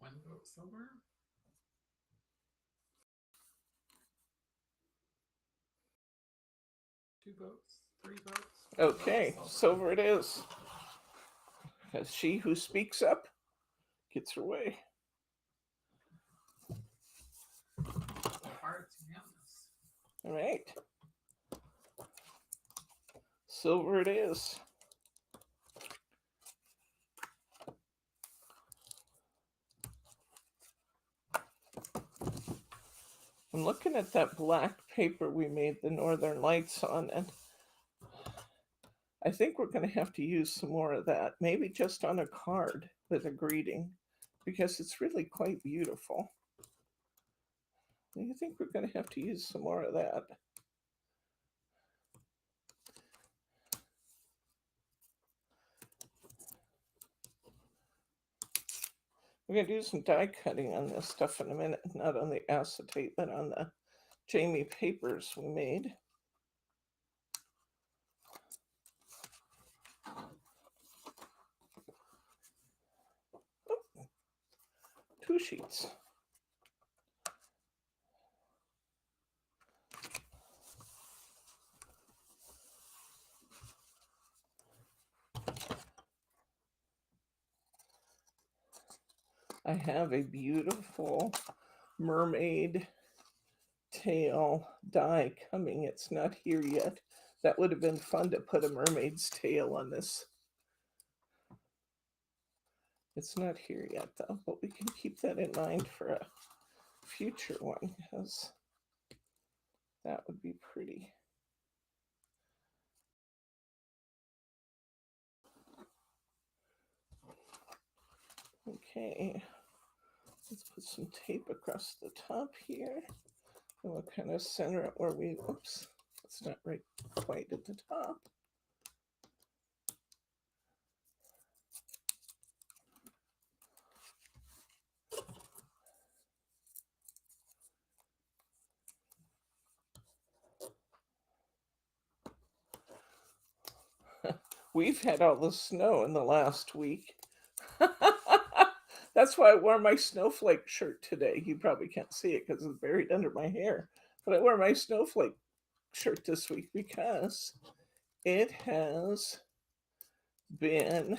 One vote silver. Two votes, three votes. Okay, votes, silver it is. Because she who speaks up gets her way. All right. Silver it is. I'm looking at that black paper we made the Northern Lights on, and I think we're going to have to use some more of that. Maybe just on a card with a greeting, because it's really quite beautiful. I think we're going to have to use some more of that. We're going to do some die cutting on this stuff in a minute, not on the acetate, but on the Jaimie papers we made. Oh, 2 sheets. I have a beautiful mermaid tail die coming. It's not here yet. That would have been fun to put a mermaid's tail on this. It's not here yet though, but we can keep that in mind for a future one because that would be pretty. Okay, let's put some tape across the top here. And we'll kind of center it where we, oops, it's not right quite at the top. We've had all the snow in the last week. That's why I wore my snowflake shirt today. You probably can't see it because it's buried under my hair. But I wore my snowflake shirt this week because it has been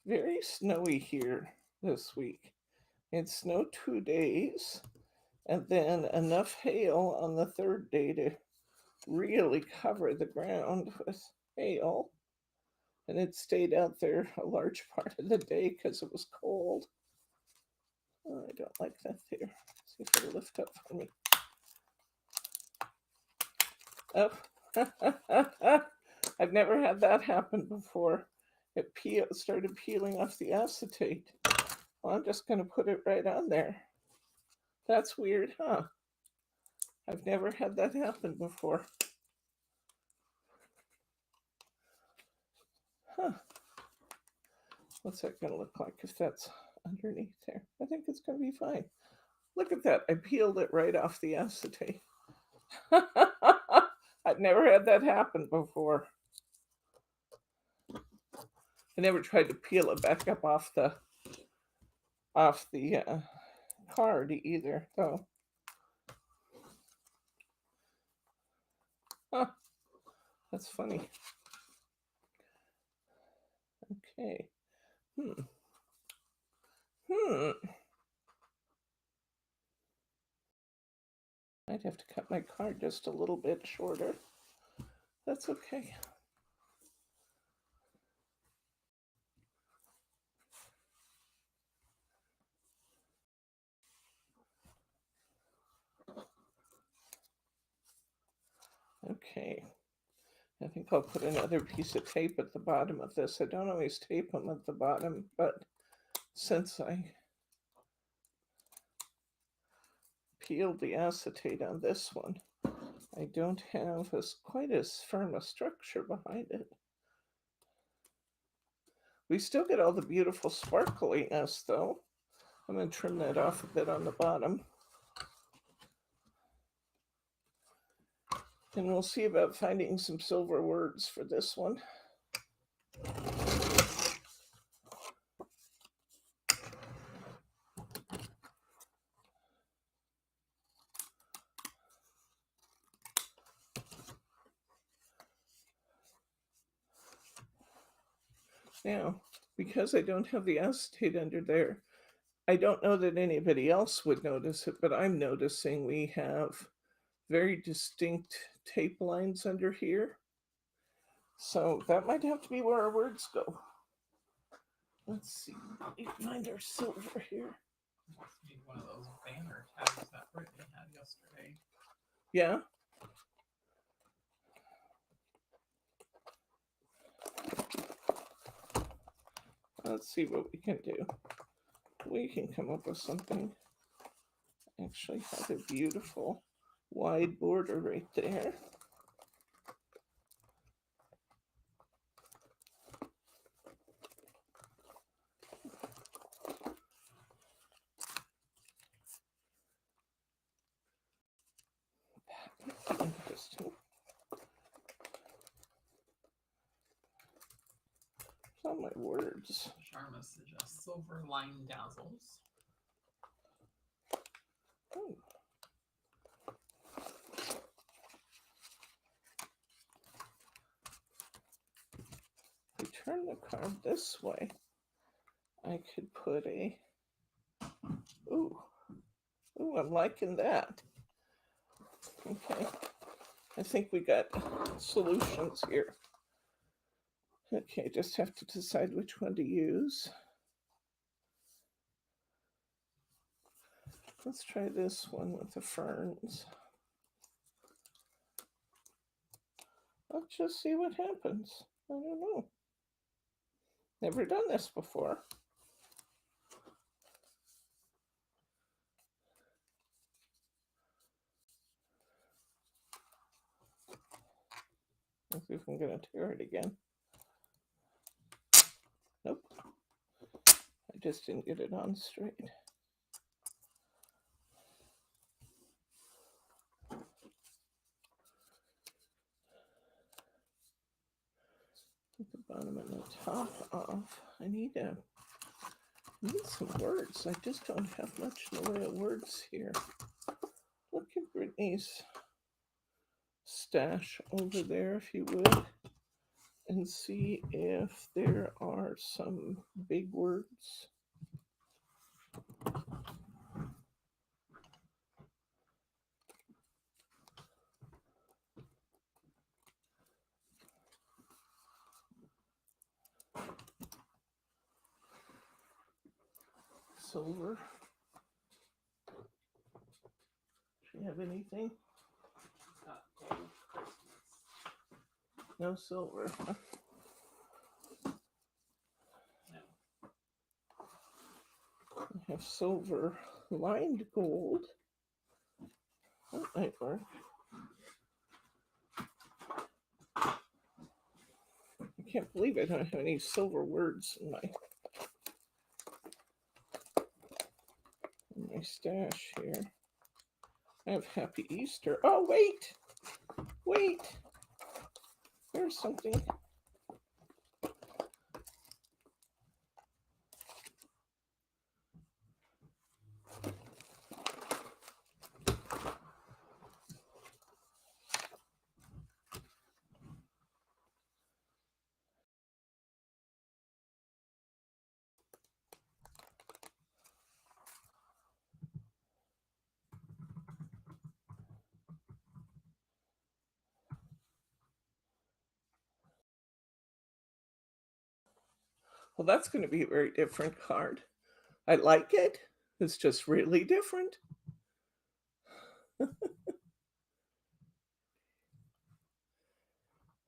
very snowy here this week. It snowed 2 days, and then enough hail on the third day to really cover the ground with hail. And it stayed out there a large part of the day because it was cold. Oh, I don't like that there. See if it'll lift up for me. Oh, I've never had that happen before. It started peeling off the acetate. Well, I'm just going to put it right on there. That's weird, huh? I've never had that happen before. Huh. What's that going to look like if that's underneath there? I think it's going to be fine. Look at that. I peeled it right off the acetate. I've never had that happen before. I never tried to peel it back up off the card either, though. Huh. That's funny. Okay. I'd have to cut my card just a little bit shorter. That's okay. Okay. I think I'll put another piece of tape at the bottom of this. I don't always tape them at the bottom, but since I peeled the acetate on this one, I don't have quite as firm a structure behind it. We still get all the beautiful sparkliness though. I'm going to trim that off a bit on the bottom. And we'll see about finding some silver words for this one. Now, because I don't have the acetate under there, I don't know that anybody else would notice it, but I'm noticing we have very distinct tape lines under here. So that might have to be where our words go. Let's see. We find our silver here. Need one of those banner tags that Brittany had yesterday. Yeah. Let's see what we can do. We can come up with something. Actually have a beautiful wide border right there. Interesting. All my words. Sharma suggests silver line dazzles. Oh. If I turn the card this way, I could put a. Ooh, I'm liking that. Okay, I think we got solutions here. Okay, just have to decide which one to use. Let's try this one with the ferns. Let's just see what happens. I don't know. Never done this before. Let's see if I'm going to tear it again. Nope. I just didn't get it on straight. Put the bottom and the top off. I need some words. I just don't have much in the way of words here. Look at Brittany's stash over there, if you would, and see if there are some big words. Silver. Do you have anything? No silver. No. I have silver lined gold. That might work. I can't believe I don't have any silver words in my stash here. I have Happy Easter. Oh, wait. There's something. Well, that's going to be a very different card. I like it. It's just really different.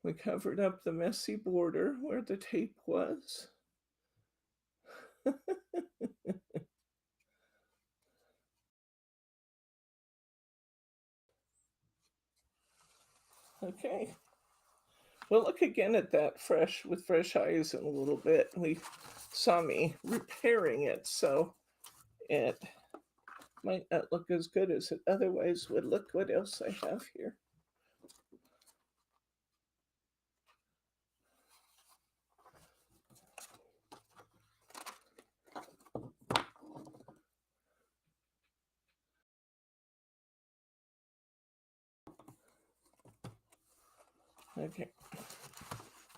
We covered up the messy border where the tape was. Okay. We'll look again at that with fresh eyes in a little bit. We saw me repairing it, so it might not look as good as it otherwise would look. What else I have here? Okay,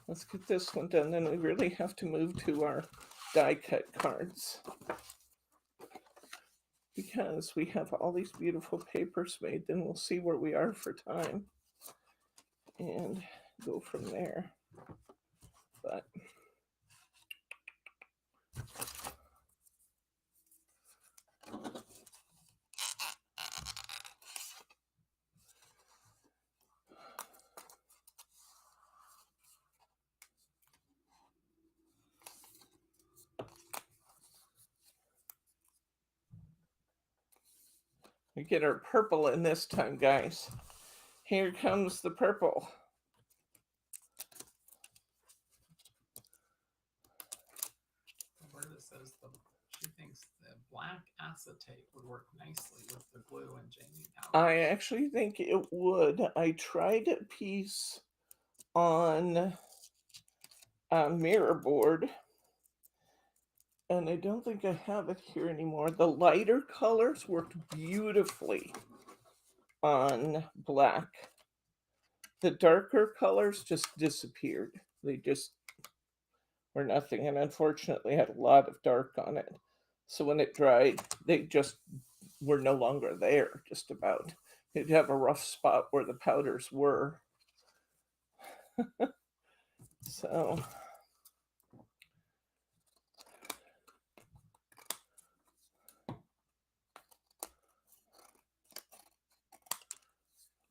let's get this one done. Then we really have to move to our die cut cards because we have all these beautiful papers made. Then we'll see where we are for time and go from there. But we get our purple in this time, guys. Here comes the purple. Roberta says she thinks the black acetate would work nicely with the glue and Jaimie powder. I actually think it would. I tried a piece on a mirror board, and I don't think I have it here anymore. The lighter colors worked beautifully on black. The darker colors just disappeared. They just were nothing, and unfortunately had a lot of dark on it. So when it dried, they just were no longer there, just about. You'd have a rough spot where the powders were. So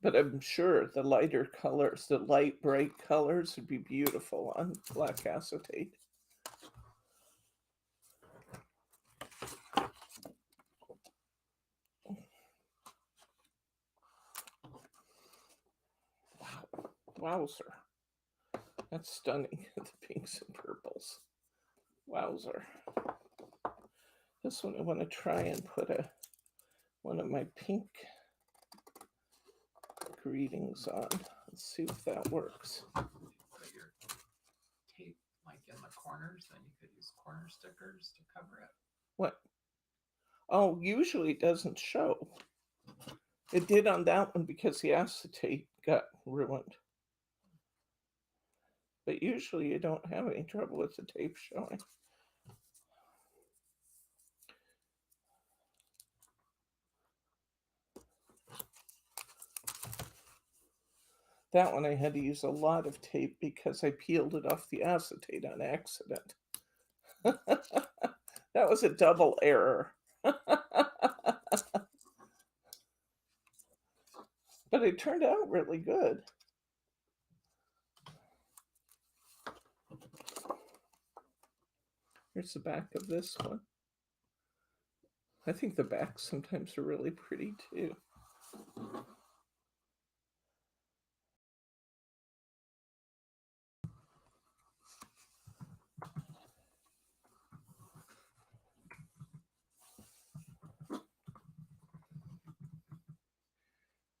but I'm sure the lighter colors, the light bright colors would be beautiful on black acetate. Wow, wowzer. That's stunning, the pinks and purples. Wowzer. This one I want to try and put one of my pink greetings on. Let's see if that works. Put your tape like in the corners, then you could use corner stickers to cover it. What? Oh, usually it doesn't show. It did on that one because the acetate got ruined. But usually you don't have any trouble with the tape showing. That one I had to use a lot of tape because I peeled it off the acetate on accident. That was a double error. But it turned out really good. Here's the back of this one. I think the backs sometimes are really pretty too.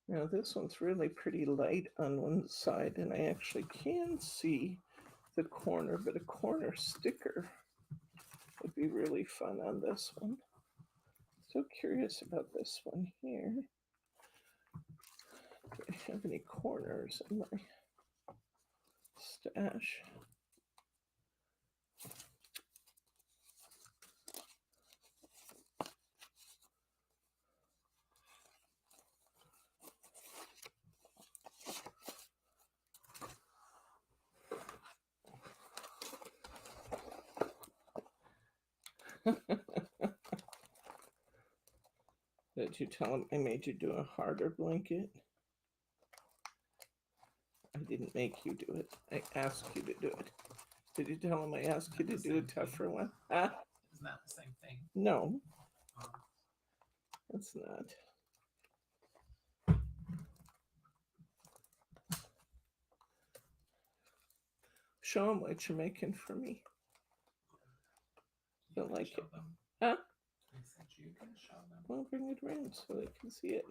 Now this one's really pretty light on one side, and I actually can see the corner, but a corner sticker would be really fun on this one. So curious about this one here. Do I have any corners in my stash? Did you tell him I made you do a harder blanket? I didn't make you do it. I asked you to do it. Did you tell him I asked you to do a tougher one? Ah? Isn't that the same thing? No, Oh. that's not. Show them what you're making for me. You Don't can like show it. them. Huh? I said you can show them. Well, bring it around so they can see it.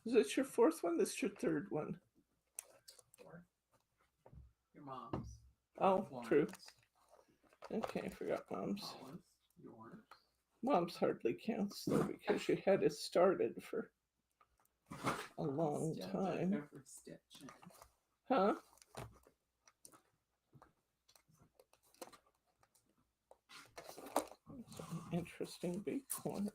Is this your fourth one? This is your third one. Fourth. Your mom's. Oh, Lauren's. true. Okay, I forgot Mom's. Paula's. Yours. Mom's hardly counts though because you had it started for a long time. Every stitch in. Huh? Some interesting big corners.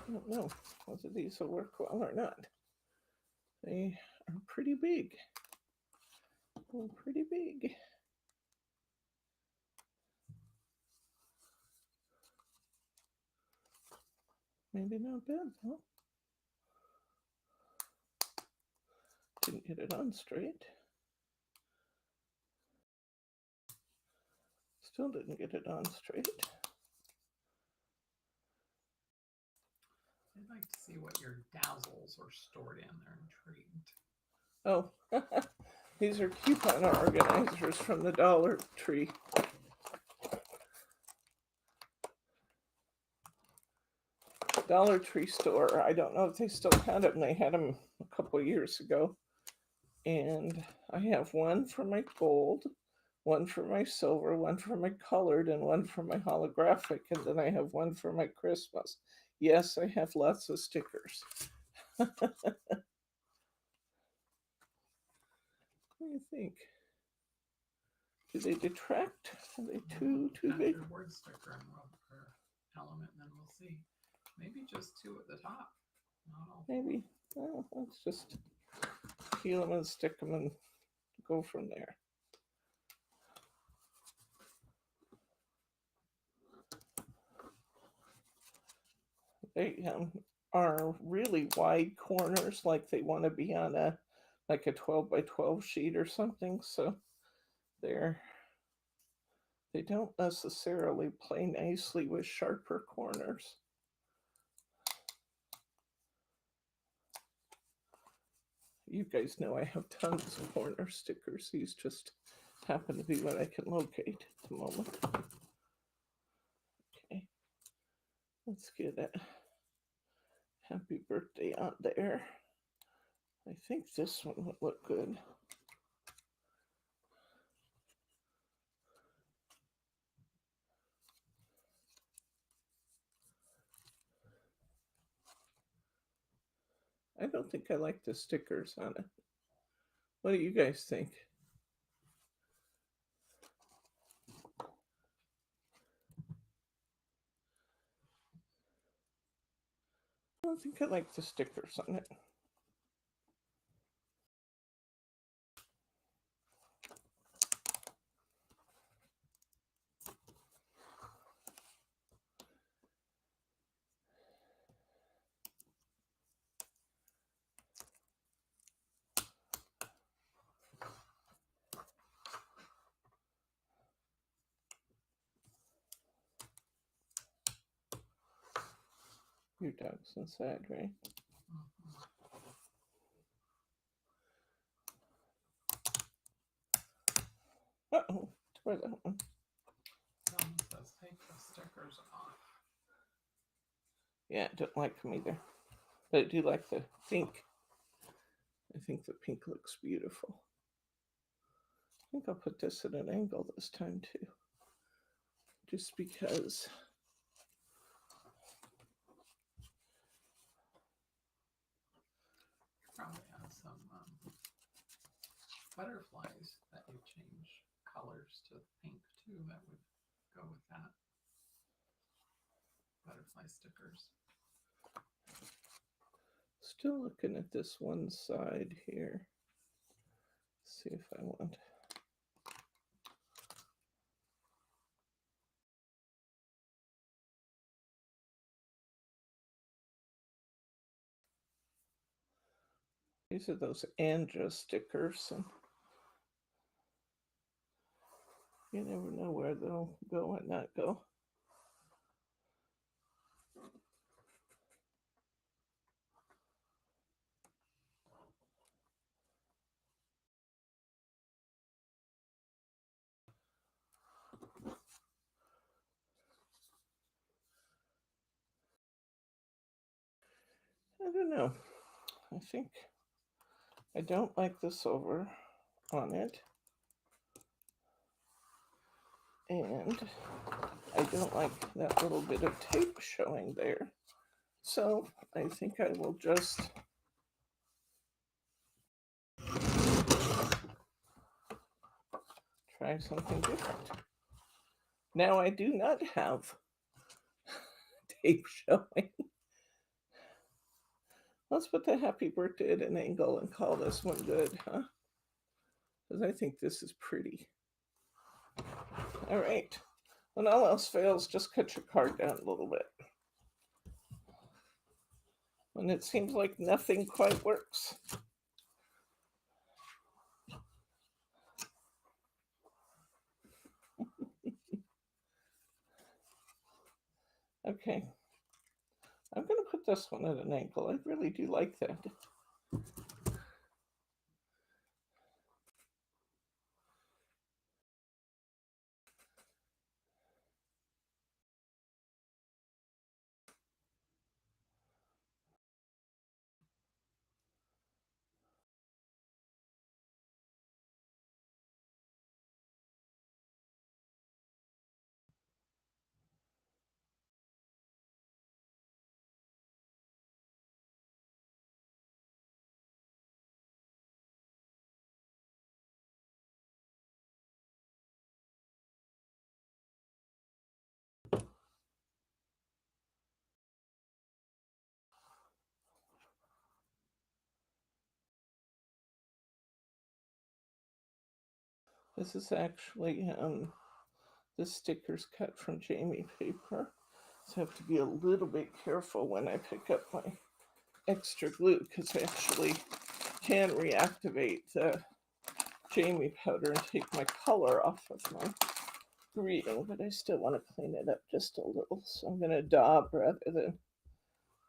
I don't know whether these will work well or not. They are pretty big. They're pretty big. Maybe not bad though. Didn't get it on straight. Still didn't get it on straight. I'd like to see what your dazzles are stored in. They're intrigued. Oh, these are coupon organizers from the Dollar Tree. Dollar Tree store. I don't know if they still had them. They had them a couple of years ago. And I have one for my gold, one for my silver, one for my colored, and one for my holographic. And then I have one for my Christmas. Yes, I have lots of stickers. What do you think? Do they detract? Are they too big? Your word sticker and rubber element, and then we'll see. Maybe just two at the top. Not all. Maybe. Well, let's just peel them and stick them and go from there. They are really wide corners, like they want to be on a 12 by 12 sheet or something. So they don't necessarily play nicely with sharper corners. You guys know I have tons of corner stickers. These just happen to be what I can locate at the moment. Okay, let's get a happy birthday on there. I think this one would look good. don't think I like the stickers on it. What do you guys think? I don't think I like the stickers on it. Your dog's inside, right? Uh-oh, tore that one. Someone says take the stickers off. Yeah, I don't like them either. But I do like the pink. I think the pink looks beautiful. I think I'll put this at an angle this time too. Just because. Probably have some butterflies that you change colors to pink too. That would go with that. Butterfly stickers. Still looking at this one side here. See if I want. These are those Anja stickers, and you never know where they'll go and not go. I don't know. I think I don't like this over on it. And I don't like that little bit of tape showing there. So I think I will just try something different. Now I do not have tape showing. Let's put the happy birthday at an angle and call this one good, huh? Because I think this is pretty. All right. When all else fails, just cut your card down a little bit. When it seems like nothing quite works. Okay. I'm going to put this one at an angle. I really do like that. This is actually the stickers cut from Jaimie paper. So I have to be a little bit careful when I pick up my extra glue because I actually can reactivate the Jaimie powder and take my color off of my greeting, but I still want to clean it up just a little. So I'm going to daub rather than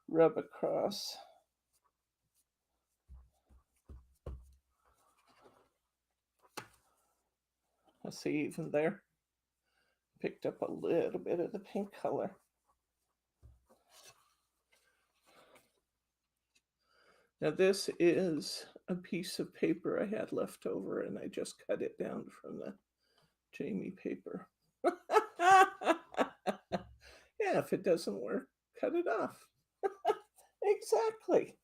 rub across. I see even there, picked up a little bit of the pink color. Now this is a piece of paper I had left over and I just cut it down from the Jaimie paper. Yeah, if it doesn't work, cut it off. Exactly.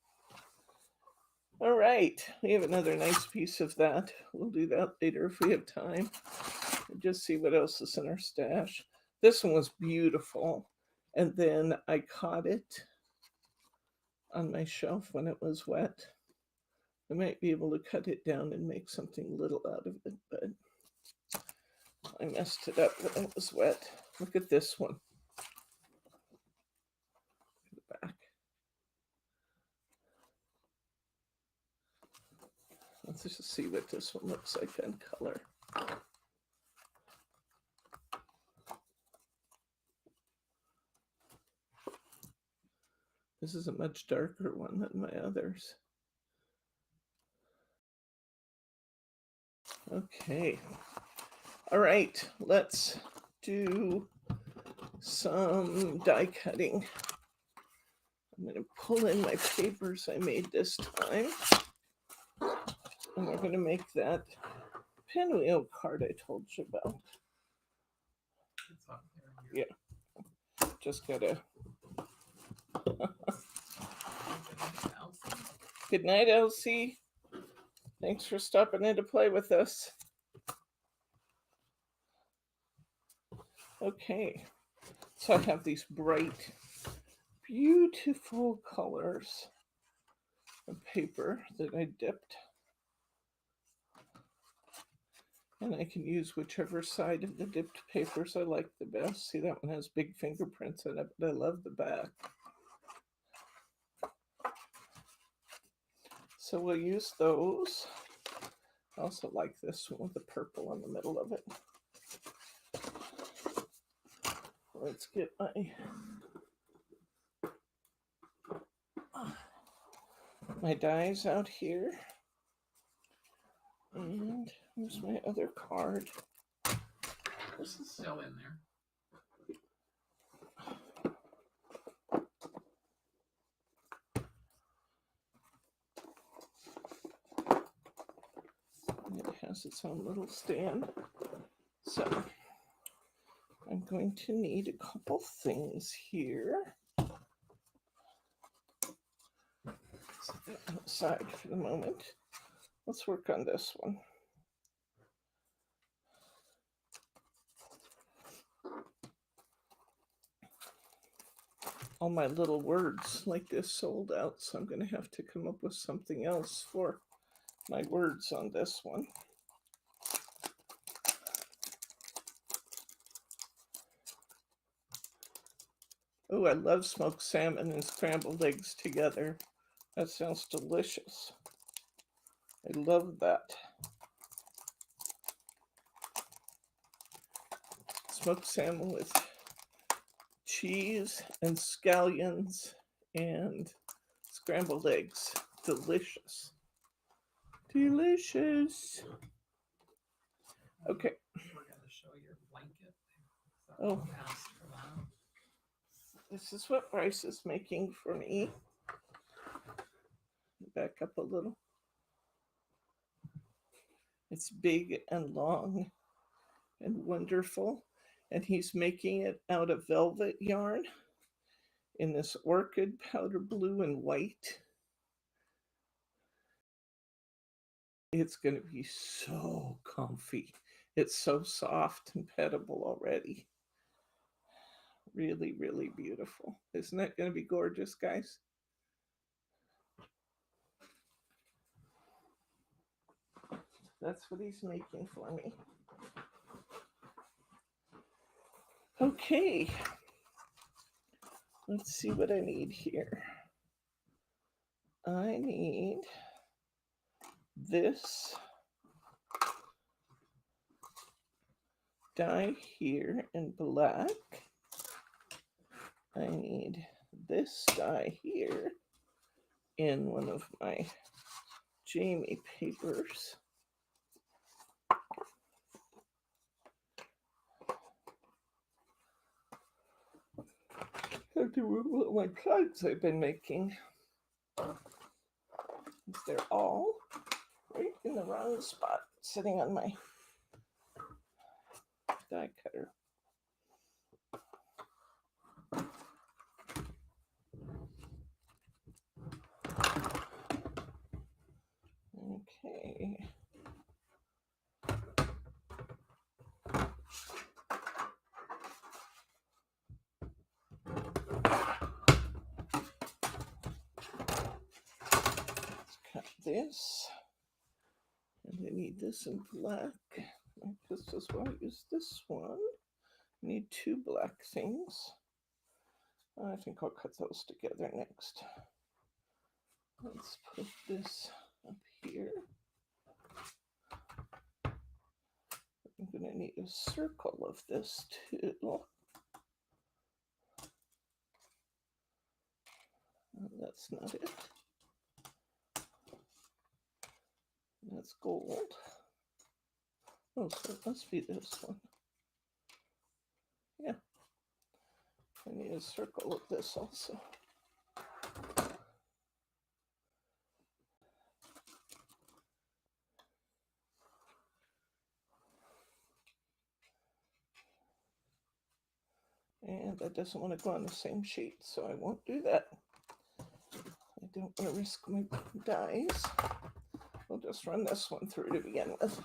All right, we have another nice piece of that. We'll do that later if we have time. Just see what else is in our stash. This one was beautiful. And then I caught it on my shelf when it was wet. I might be able to cut it down and make something little out of it, but I messed it up when it was wet. Look at this one. Back. Let's just see what this one looks like in color. This is a much darker one than my others. Okay. All right, let's do some die cutting. I'm going to pull in my papers I made this time. And we're going to make that pinwheel card I told you about. It's up there. Yeah. Just gotta. Good night, Elsie. Thanks for stopping in to play with us. Okay. So I have these bright, beautiful colors of paper that I dipped. And I can use whichever side of the dipped papers I like the best. See, that one has big fingerprints in it, but I love the back. So we'll use those. I also like this one with the purple in the middle of it. Let's get my dies out here. And here's my other card. This is still in there. And it has its own little stand. So I'm going to need a couple things here. Set that aside for the moment. Let's work on this one. All my little words like this sold out, so I'm going to have to come up with something else for my words on this one. Oh, I love smoked salmon and scrambled eggs together. That sounds delicious. I love that. Smoked salmon with cheese and scallions and scrambled eggs. Delicious. Delicious. Okay. We're going to show your blanket. Oh. This is what Bryce is making for me. Back up a little. It's big and long and wonderful. And he's making it out of velvet yarn in this orchid powder blue and white. It's going to be so comfy. It's so soft and pettable already. Really, really beautiful. Isn't that going to be gorgeous, guys? That's what he's making for me. Okay. Let's see what I need here. I need this dye here in black. I need this dye here in one of my Jaimie papers. I have to remove my cards I've been making. They're all right in the wrong spot, sitting on my die cutter. this. And I need this in black. I just as well use this one. I need two black things. I think I'll cut those together next. Let's put this up here. I'm going to need a circle of this too. That's not it. That's gold. Oh, so it must be this one. Yeah. I need a circle of this also. And that doesn't want to go on the same sheet, so I won't do that. I don't want to risk my dies. We'll just run this one through to begin with.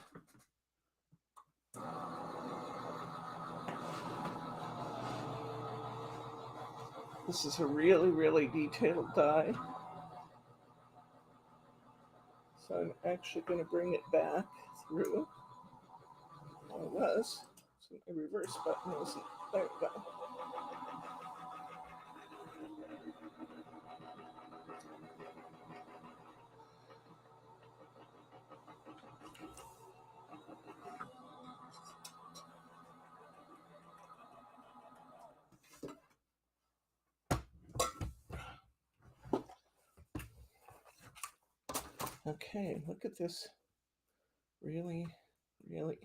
This is a really, really detailed die. So I'm actually going to bring it back through. Well, it was. So my reverse button isn't. There we go. Okay, look at this really, really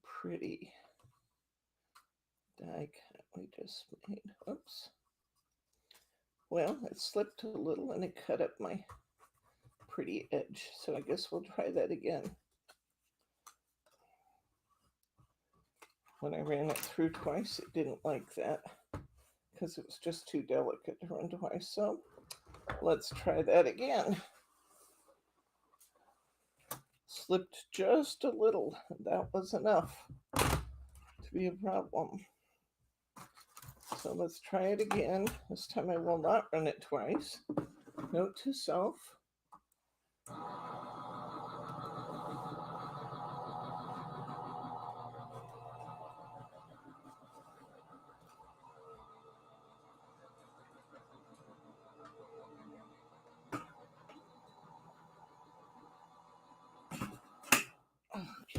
pretty die cut we just made. Oops. Well, it slipped a little and it cut up my pretty edge. So I guess we'll try that again. When I ran it through twice, it didn't like that because it was just too delicate to run twice. So let's try that again. Slipped just a little. That was enough to be a problem. So let's try it again. This time I will not run it twice. Note to self.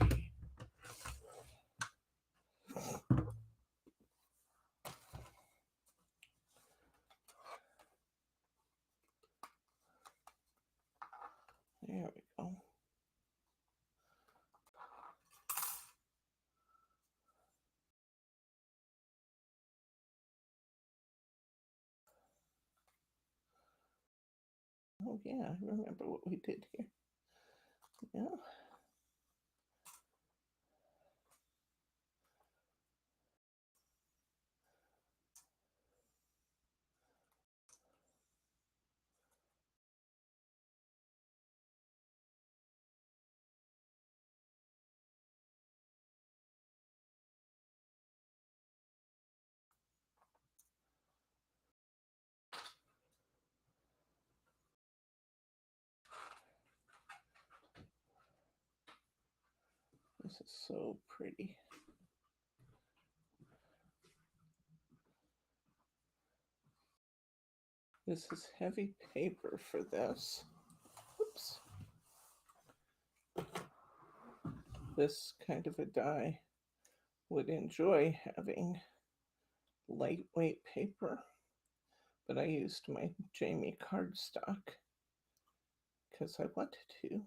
Okay. There we go. Oh yeah, I remember what we did here. Yeah. This is so pretty. This is heavy paper for this. Oops. This kind of a die would enjoy having lightweight paper, but I used my Jaimie cardstock because I wanted to,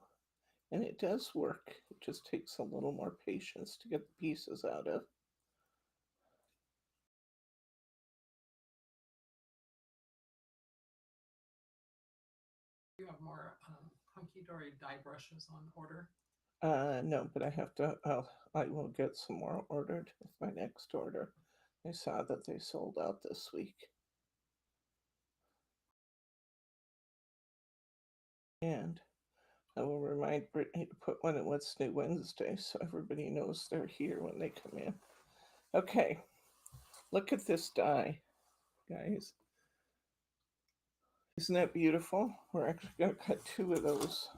and it does work. It just takes a little more patience to get the pieces out of. You have more hunky-dory dye brushes on order? No, but I have to, I will get some more ordered with my next order. I saw that they sold out this week. And I will remind Brittany to put one at What's New Wednesday so everybody knows they're here when they come in. Okay, look at this die, guys. Isn't that beautiful? We're actually going to cut 2 of those.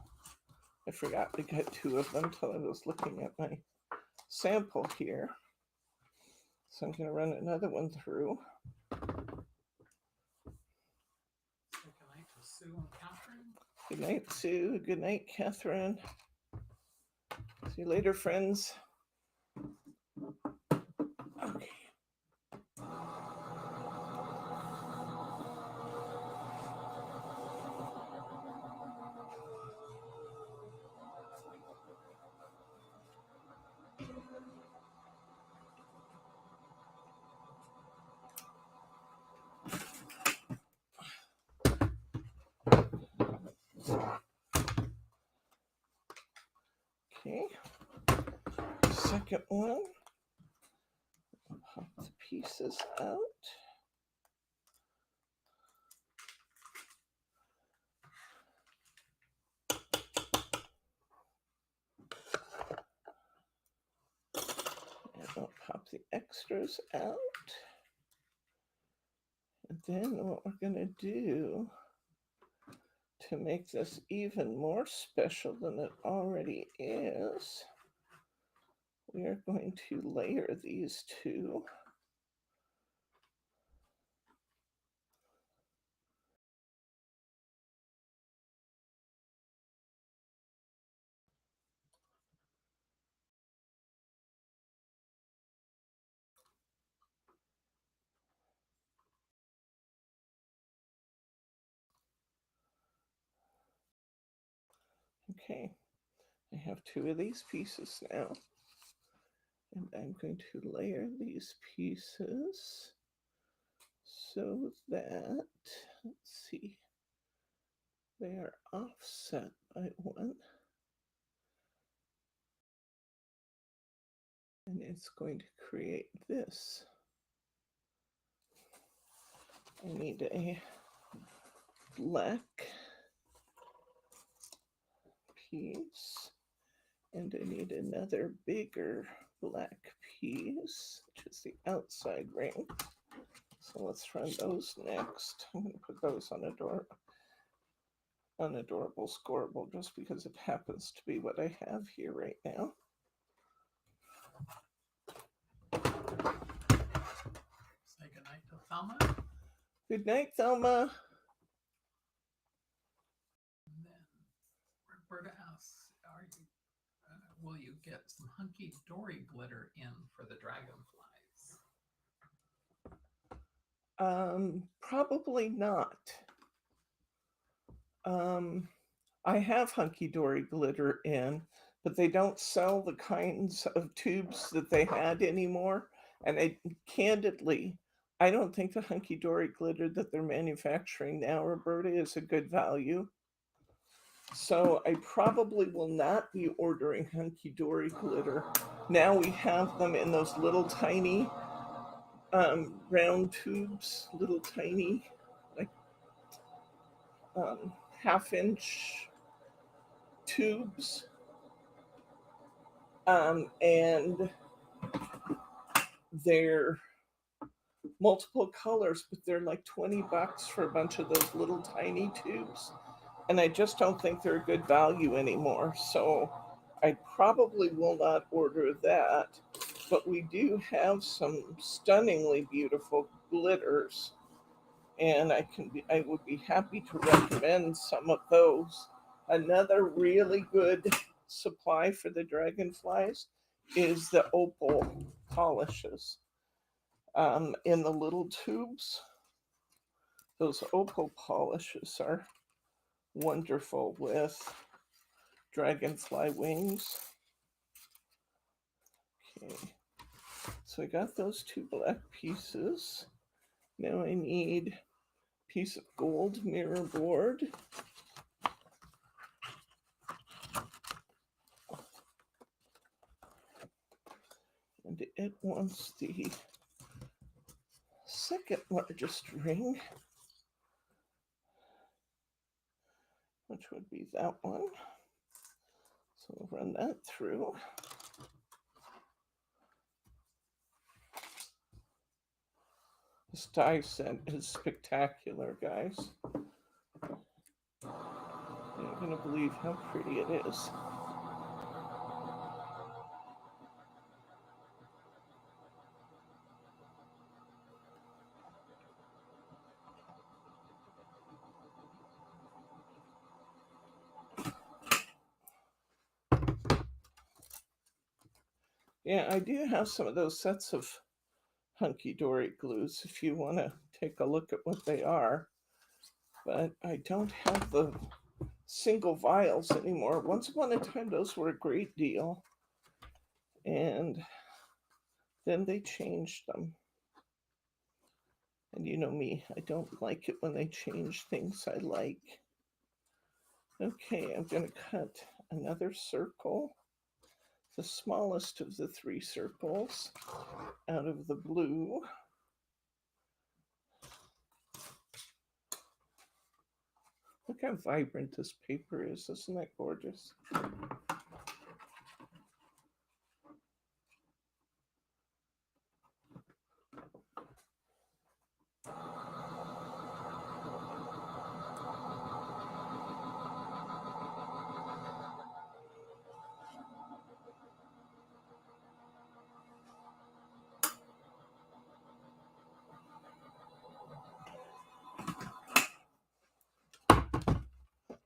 I forgot to cut 2 of them until I was looking at my sample here. So I'm going to run another one through. Say goodnight to Sue and Catherine. Good night, Sue. Good night, Catherine. See you later, friends. Okay. Okay. Second one. Pop the pieces out. And I'll pop the extras out. And then what we're going to do to make this even more special than it already is, we are going to layer these 2. Okay, I have 2 of these pieces now. And I'm going to layer these pieces so that, let's see, they are offset by 1. And it's going to create this. I need a black piece, and I need another bigger black piece, which is the outside ring. So let's run those next. I'm going to put those on an adorable scorable just because it happens to be what I have here right now. Say goodnight to Thelma. Good night, Thelma. And then Roberta asks, will you get some hunky dory glitter in for the dragonflies? Probably not. I have hunky dory glitter in, but they don't sell the kinds of tubes that they had anymore. And candidly, I don't think the hunky dory glitter that they're manufacturing now, Roberta, is a good value. So I probably will not be ordering hunky dory glitter. Now we have them in those little tiny round tubes, little tiny, like 1/2-inch tubes. And they're multiple colors, but they're like $20 for a bunch of those little tiny tubes. And I just don't think they're a good value anymore. So I probably will not order that. But we do have some stunningly beautiful glitters. And I would be happy to recommend some of those. Another really good supply for the dragonflies is the opal polishes in the little tubes. Those opal polishes are wonderful with dragonfly wings. Okay, so I got those 2 black pieces. Now I need a piece of gold mirror board. And it wants the second largest ring, which would be that one. So we'll run that through. This die set is spectacular, guys. going to believe how pretty it is. Yeah, I do have some of those sets of hunky-dory glues if you want to take a look at what they are. But I don't have the single vials anymore. Once upon a time, those were a great deal. And then they changed them. And you know me, I don't like it when they change things I like. Okay, I'm going to cut another circle, the smallest of the 3 circles, out of the blue. Look how vibrant this paper is. Isn't that gorgeous?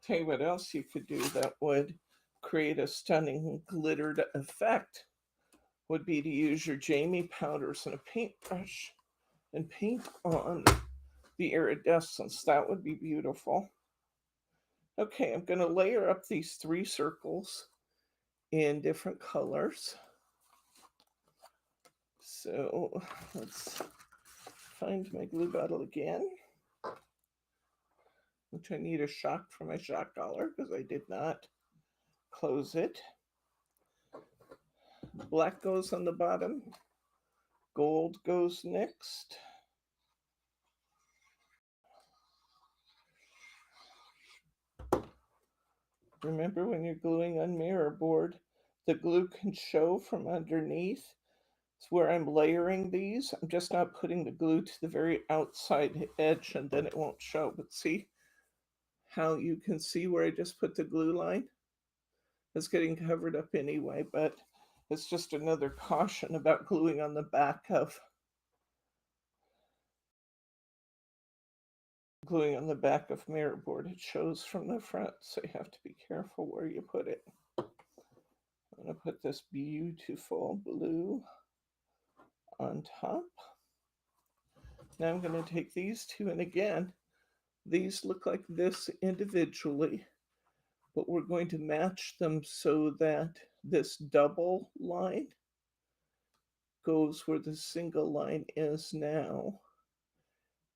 Tell you what else you could do that would create a stunning glittered effect would be to use your Jaimie powders and a paintbrush and paint on the iridescence. That would be beautiful. Okay, I'm going to layer up these 3 circles in different colors. So let's find my glue bottle again, which I need a shock for my shock collar because I did not close it. Black goes on the bottom. Gold goes next. Remember, when you're gluing on mirror board, the glue can show from underneath. It's where I'm layering these. I'm just not putting the glue to the very outside edge and then it won't show. But see how you can see where I just put the glue line? It's getting covered up anyway, but it's just another caution about gluing on the back of mirror board. It shows from the front, so you have to be careful where you put it. I'm going to put this beautiful blue on top. Now I'm going to take these 2, and again, these look like this individually, but we're going to match them so that this double line goes where the single line is now.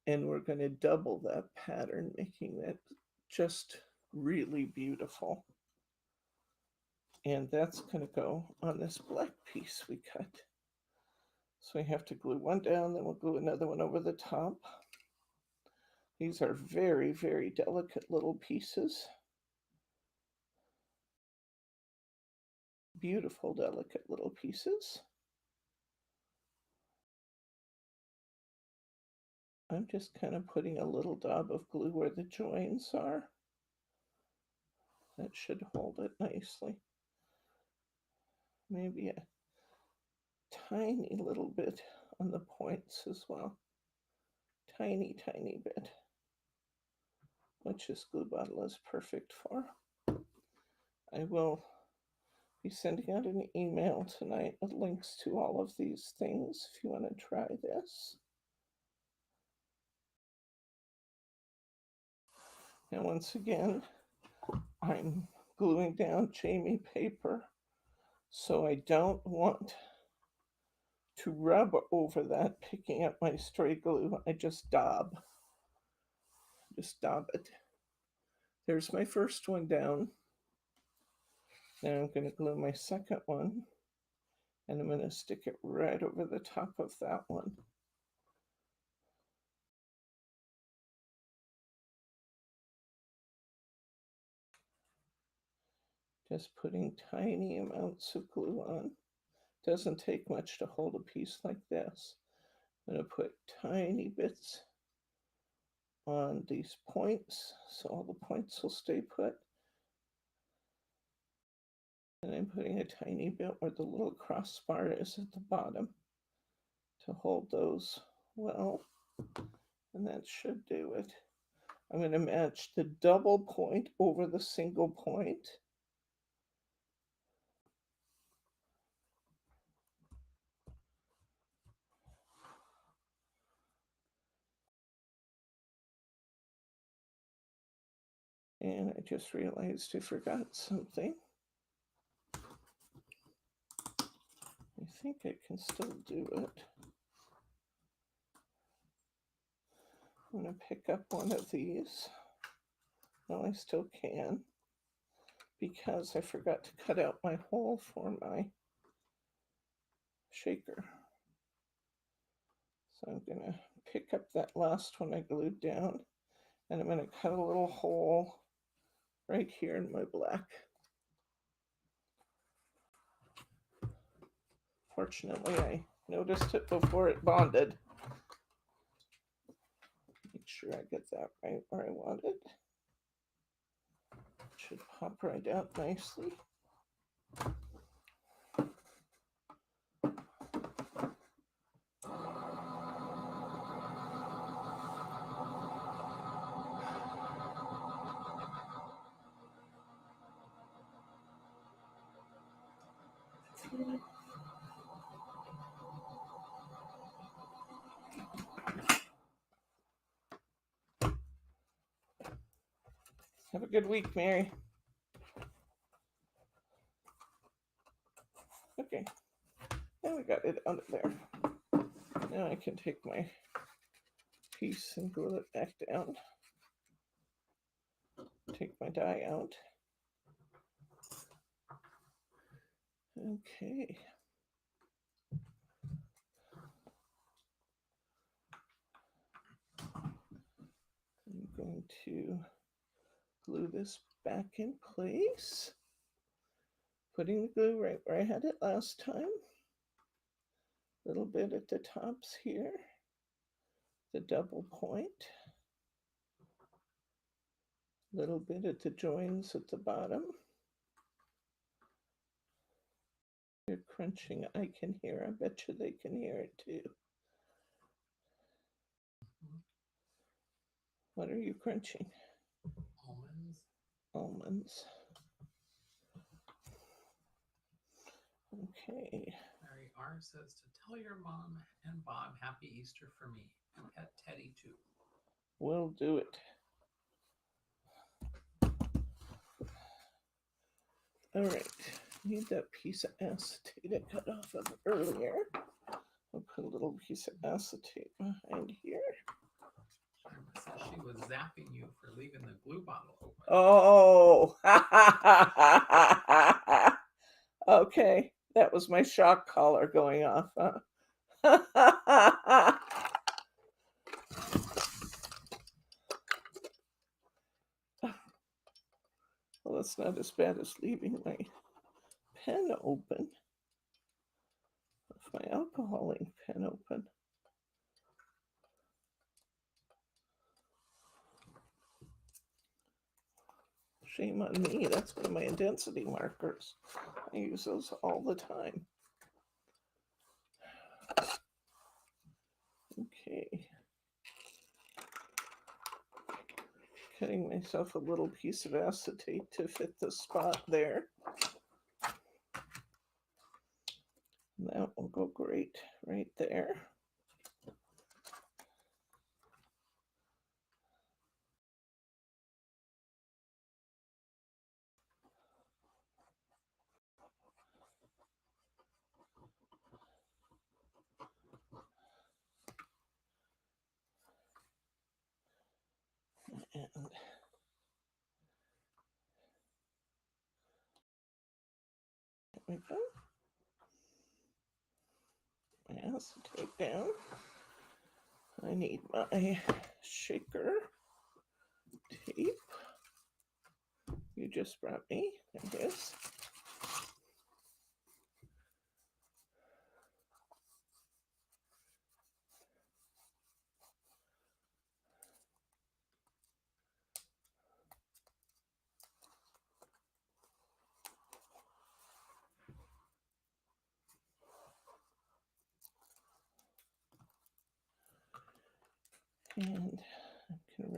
And we're going to double that pattern, making that just really beautiful. And that's going to go on this black piece we cut. So we have to glue one down, then we'll glue another one over the top. These are very, very delicate little pieces. Beautiful, delicate little pieces. I'm just kind of putting a little dab of glue where the joins are. That should hold it nicely. Maybe a tiny little bit on the points as well. Tiny, tiny bit, which this glue bottle is perfect for. I will be sending out an email tonight with links to all of these things if you want to try this. And once again, I'm gluing down Jaimie paper, so I don't want to rub over that, picking up my stray glue. I just dab it. There's my first one down. Now I'm going to glue my second one, and I'm going to stick it right over the top of that one. Just putting tiny amounts of glue on. Doesn't take much to hold a piece like this. I'm going to put tiny bits on these points, so all the points will stay put. I'm putting a tiny bit where the little crossbar is at the bottom to hold those well, and that should do it. I'm going to match the double point over the single point. And I just realized I forgot something. I think I can still do it. I'm going to pick up one of these. No, I still can, because I forgot to cut out my hole for my shaker. So I'm going to pick up that last one I glued down, and I'm going to cut a little hole right here in my black. Fortunately, I noticed it before it bonded. Make sure I get that right where I want it. It should pop right out nicely. Have a good week, Mary. Okay, now we got it out of there. Now I can take my piece and glue it back down. Take my die out. Okay. I'm going to glue this back in place. Putting the glue right where I had it last time. A little bit at the tops here. The double point. A little bit at the joins at the bottom. You're crunching, I can hear. I bet you they can hear it too. What are you crunching? Almonds. Almonds. Okay. Mary R says to tell your mom and Bob Happy Easter for me, and pet Teddy too. We'll do it. All right. Need that piece of acetate I cut off of earlier. I'll put a little piece of acetate behind here. Jaimie says she was zapping you for leaving the glue bottle open. Oh. Okay. That was my shock collar going off. Huh? Well, it's not as bad as leaving my pen open. My alcohol ink pen open. Shame on me. That's one of my intensity markers. I use those all the time. Okay. Cutting myself a little piece of acetate to fit the spot there. And that will go great right there. And there we go. My acetate down. I need my shaker tape. You just brought me, I guess.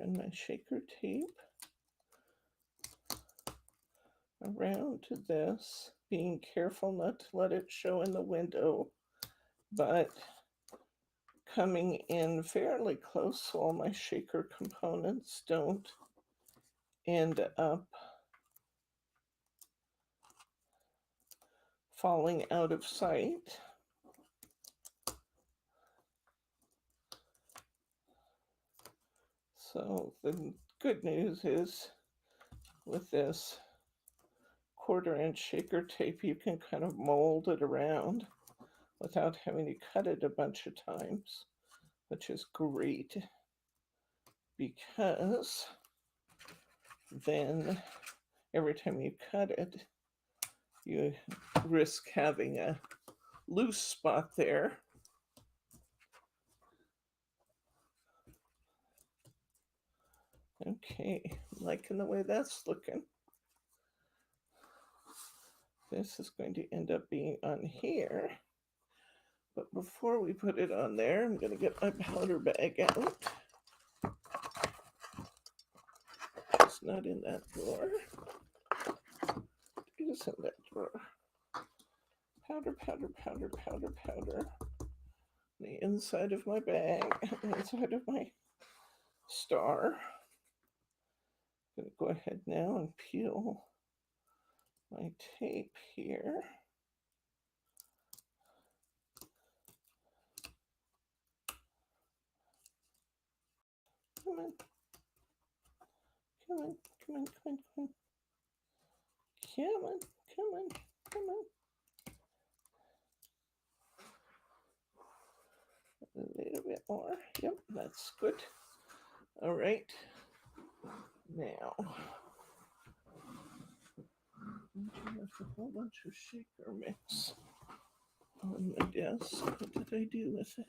run my shaker tape around to this, being careful not to let it show in the window, but coming in fairly close so all my shaker components don't end up falling out of sight. So the good news is with this 1/4 inch shaker tape, you can kind of mold it around without having to cut it a bunch of times, which is great because then every time you cut it, you risk having a loose spot there. Okay, I'm liking the way that's looking. This is going to end up being on here. But before we put it on there, I'm going to get my powder bag out. It's not in that drawer. It is in that drawer. Powder, powder, powder, powder, powder. The inside of my bag, the inside of my star. I'm going to go ahead now and peel my tape here. Come on. Come on, come on, come on, come on. Come on, come on, come on. A little bit more. Yep, that's good. All right. Now, I left a whole bunch of shaker mix on my desk. What did I do with it?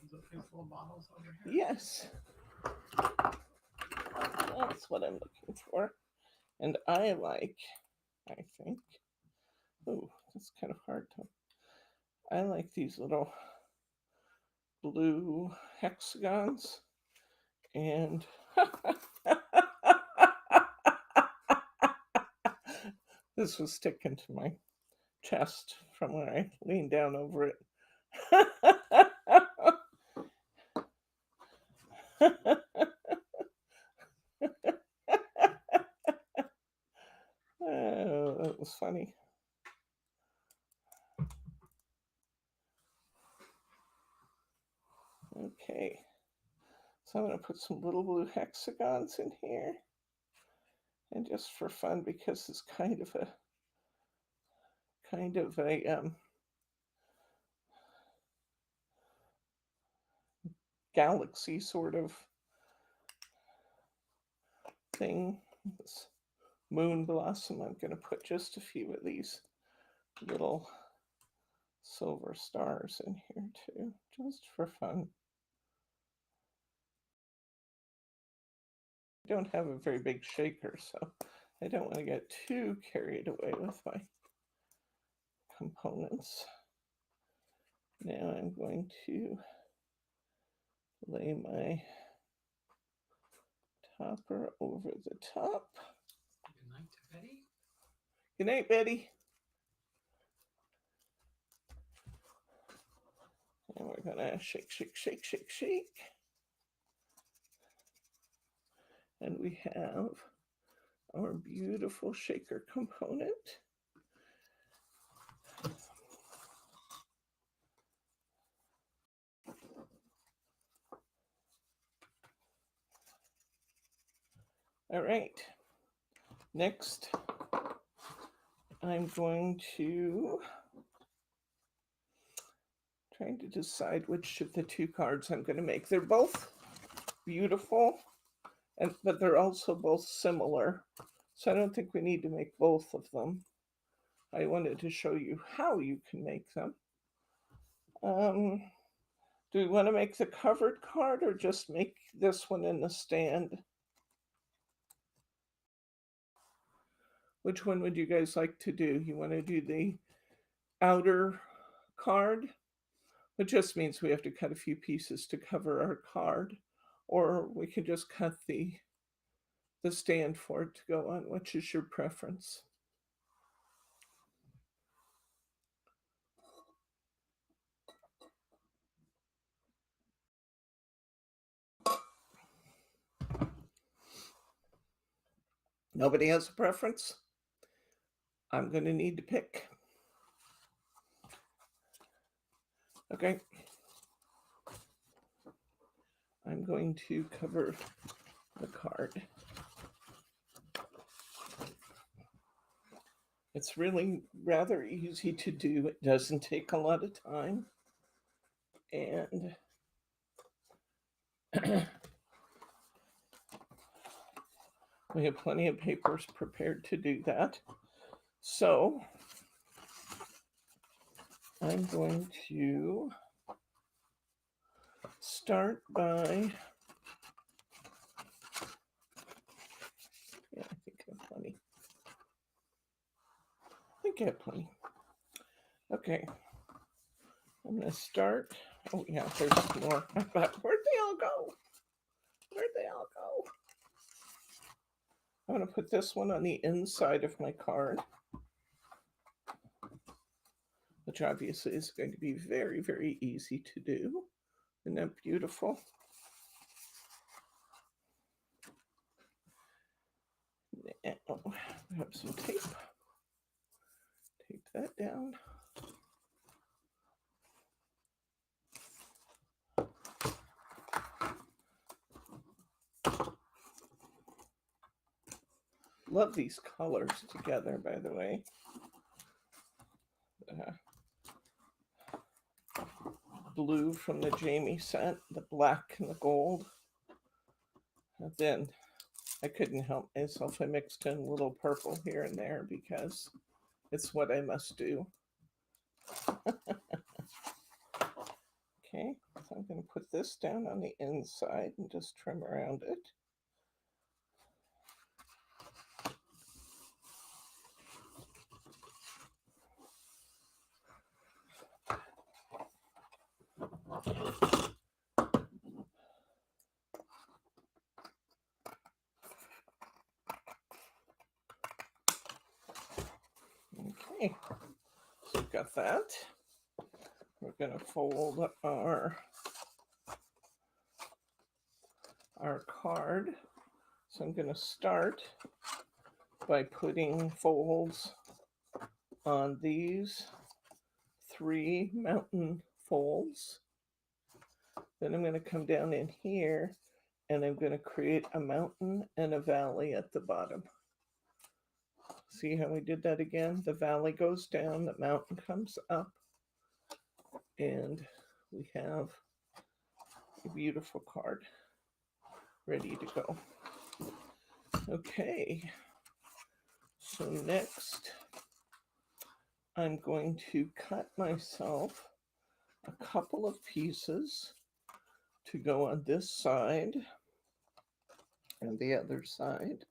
These little bottles over here. Yes. That's what I'm looking for. And I think, oh, that's kind of hard to, I like these little blue hexagons. And this was sticking to my chest from when I leaned down over it. Oh, that was funny. Okay, so I'm going to put some little blue hexagons in here, and just for fun, because it's kind of a galaxy sort of thing. This moon blossom, I'm going to put just a few of these little silver stars in here too, just for fun. I don't have a very big shaker, so I don't want to get too carried away with my components. Now I'm going to lay my topper over the top. Good night to Betty. Good night, Betty. And we're gonna shake, shake, shake, shake, shake. And we have our beautiful shaker component. All right, next I'm going to trying to decide which of the two cards I'm going to make. They're both beautiful, but they're also both similar. So I don't think we need to make both of them. I wanted to show you how you can make them. Do we want to make the covered card or just make this one in the stand? Which one would you guys like to do? You want to do the outer card? It just means we have to cut a few pieces to cover our card, or we could just cut the stand for it to go on. Which is your preference? Nobody has a preference? I'm going to need to pick. Okay. I'm going to cover the card. It's really rather easy to do. It doesn't take a lot of time. And we have plenty of papers prepared to do that. So I'm going to start by, I think I have plenty. I have plenty. Okay. I'm going to start. Oh, yeah, there's more. But where'd they all go? Where'd they all go? I'm going to put this one on the inside of my card, which obviously is going to be very, very easy to do. Isn't that beautiful? Now, I have some tape. Tape that down. Love these colors together, by the way. Blue from the Jaimie set, the black and the gold. And then I couldn't help myself. I mixed in a little purple here and there because it's what I must do. Okay, so I'm going to put this down on the inside and just trim around it. Okay, so we've got that. We're going to fold our card. So I'm going to start by putting folds on these 3 mountain folds. Then I'm going to come down in here and I'm going to create a mountain and a valley at the bottom. See how we did that again? The valley goes down, the mountain comes up, and we have a beautiful card ready to go. Okay, so next I'm going to cut myself a couple of pieces to go on this side and the other side.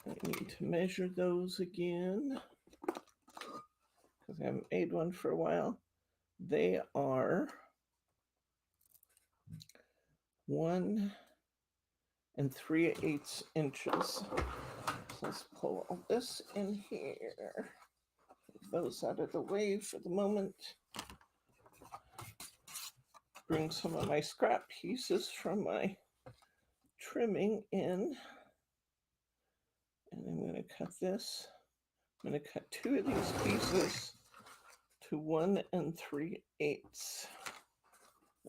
I need to measure those again because I haven't made one for a while. They are 1 3/8 inches. So let's pull all this in here. Move those out of the way for the moment. Bring some of my scrap pieces from my trimming in. And I'm going to cut this. I'm going to cut 2 of these pieces to 1 3/8.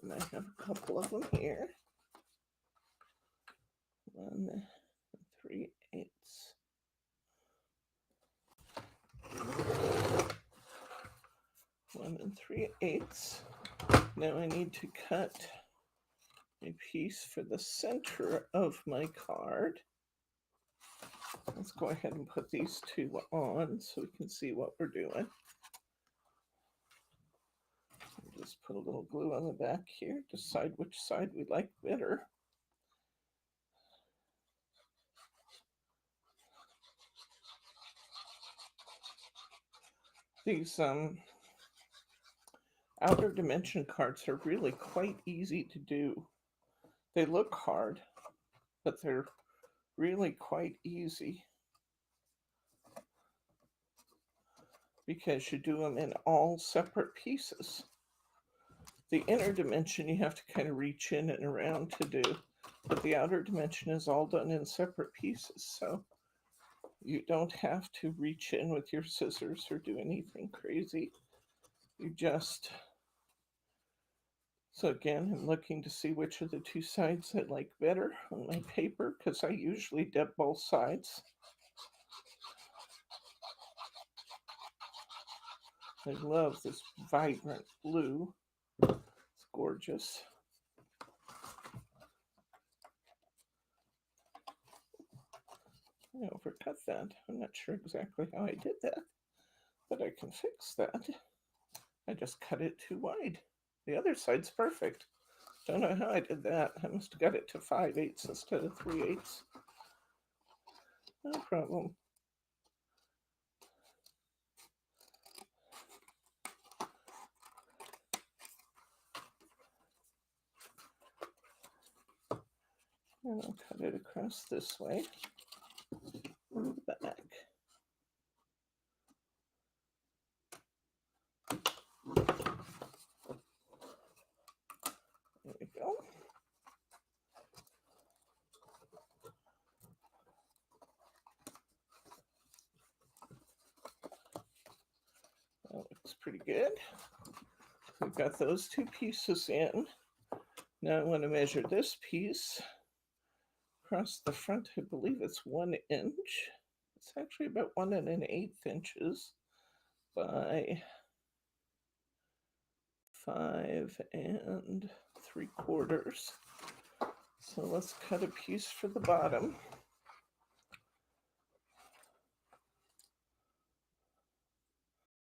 And I have a couple of them here. 1 3/8. One 3/8. Now I need to cut a piece for the center of my card. Let's go ahead and put these 2 on so we can see what we're doing. Just put a little glue on the back here, decide which side we like better. These outer dimension cards are really quite easy to do. They look hard, but they're really quite easy because you do them in all separate pieces. The inner dimension you have to kind of reach in and around to do, but the outer dimension is all done in separate pieces, so you don't have to reach in with your scissors or do anything crazy. You just... So again, I'm looking to see which of the two sides I like better on my paper, because I usually dip both sides. I love this vibrant blue. It's gorgeous. I overcut that. I'm not sure exactly how I did that, but I can fix that. I just cut it too wide. The other side's perfect. Don't know how I did that. I must have got it to 5/8 instead of 3/8. No problem. And I'll cut it across this way. And back. There we go. That looks pretty good. We've got those two pieces in. Now I want to measure this piece across the front. I believe it's 1 inch. It's actually about 1 1/8 inches by 5 3/4. So let's cut a piece for the bottom.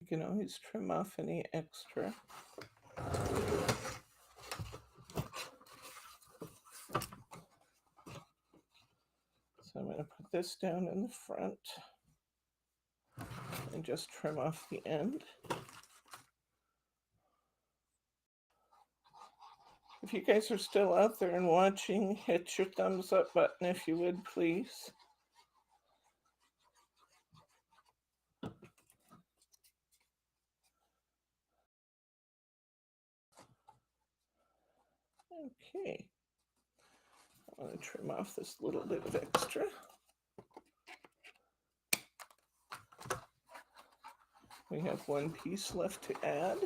You can always trim off any extra. So I'm going to put this down in the front and just trim off the end. If you guys are still out there and watching, hit your thumbs up button if you would, please. Okay. I'm going to trim off this little bit of extra. We have one piece left to add.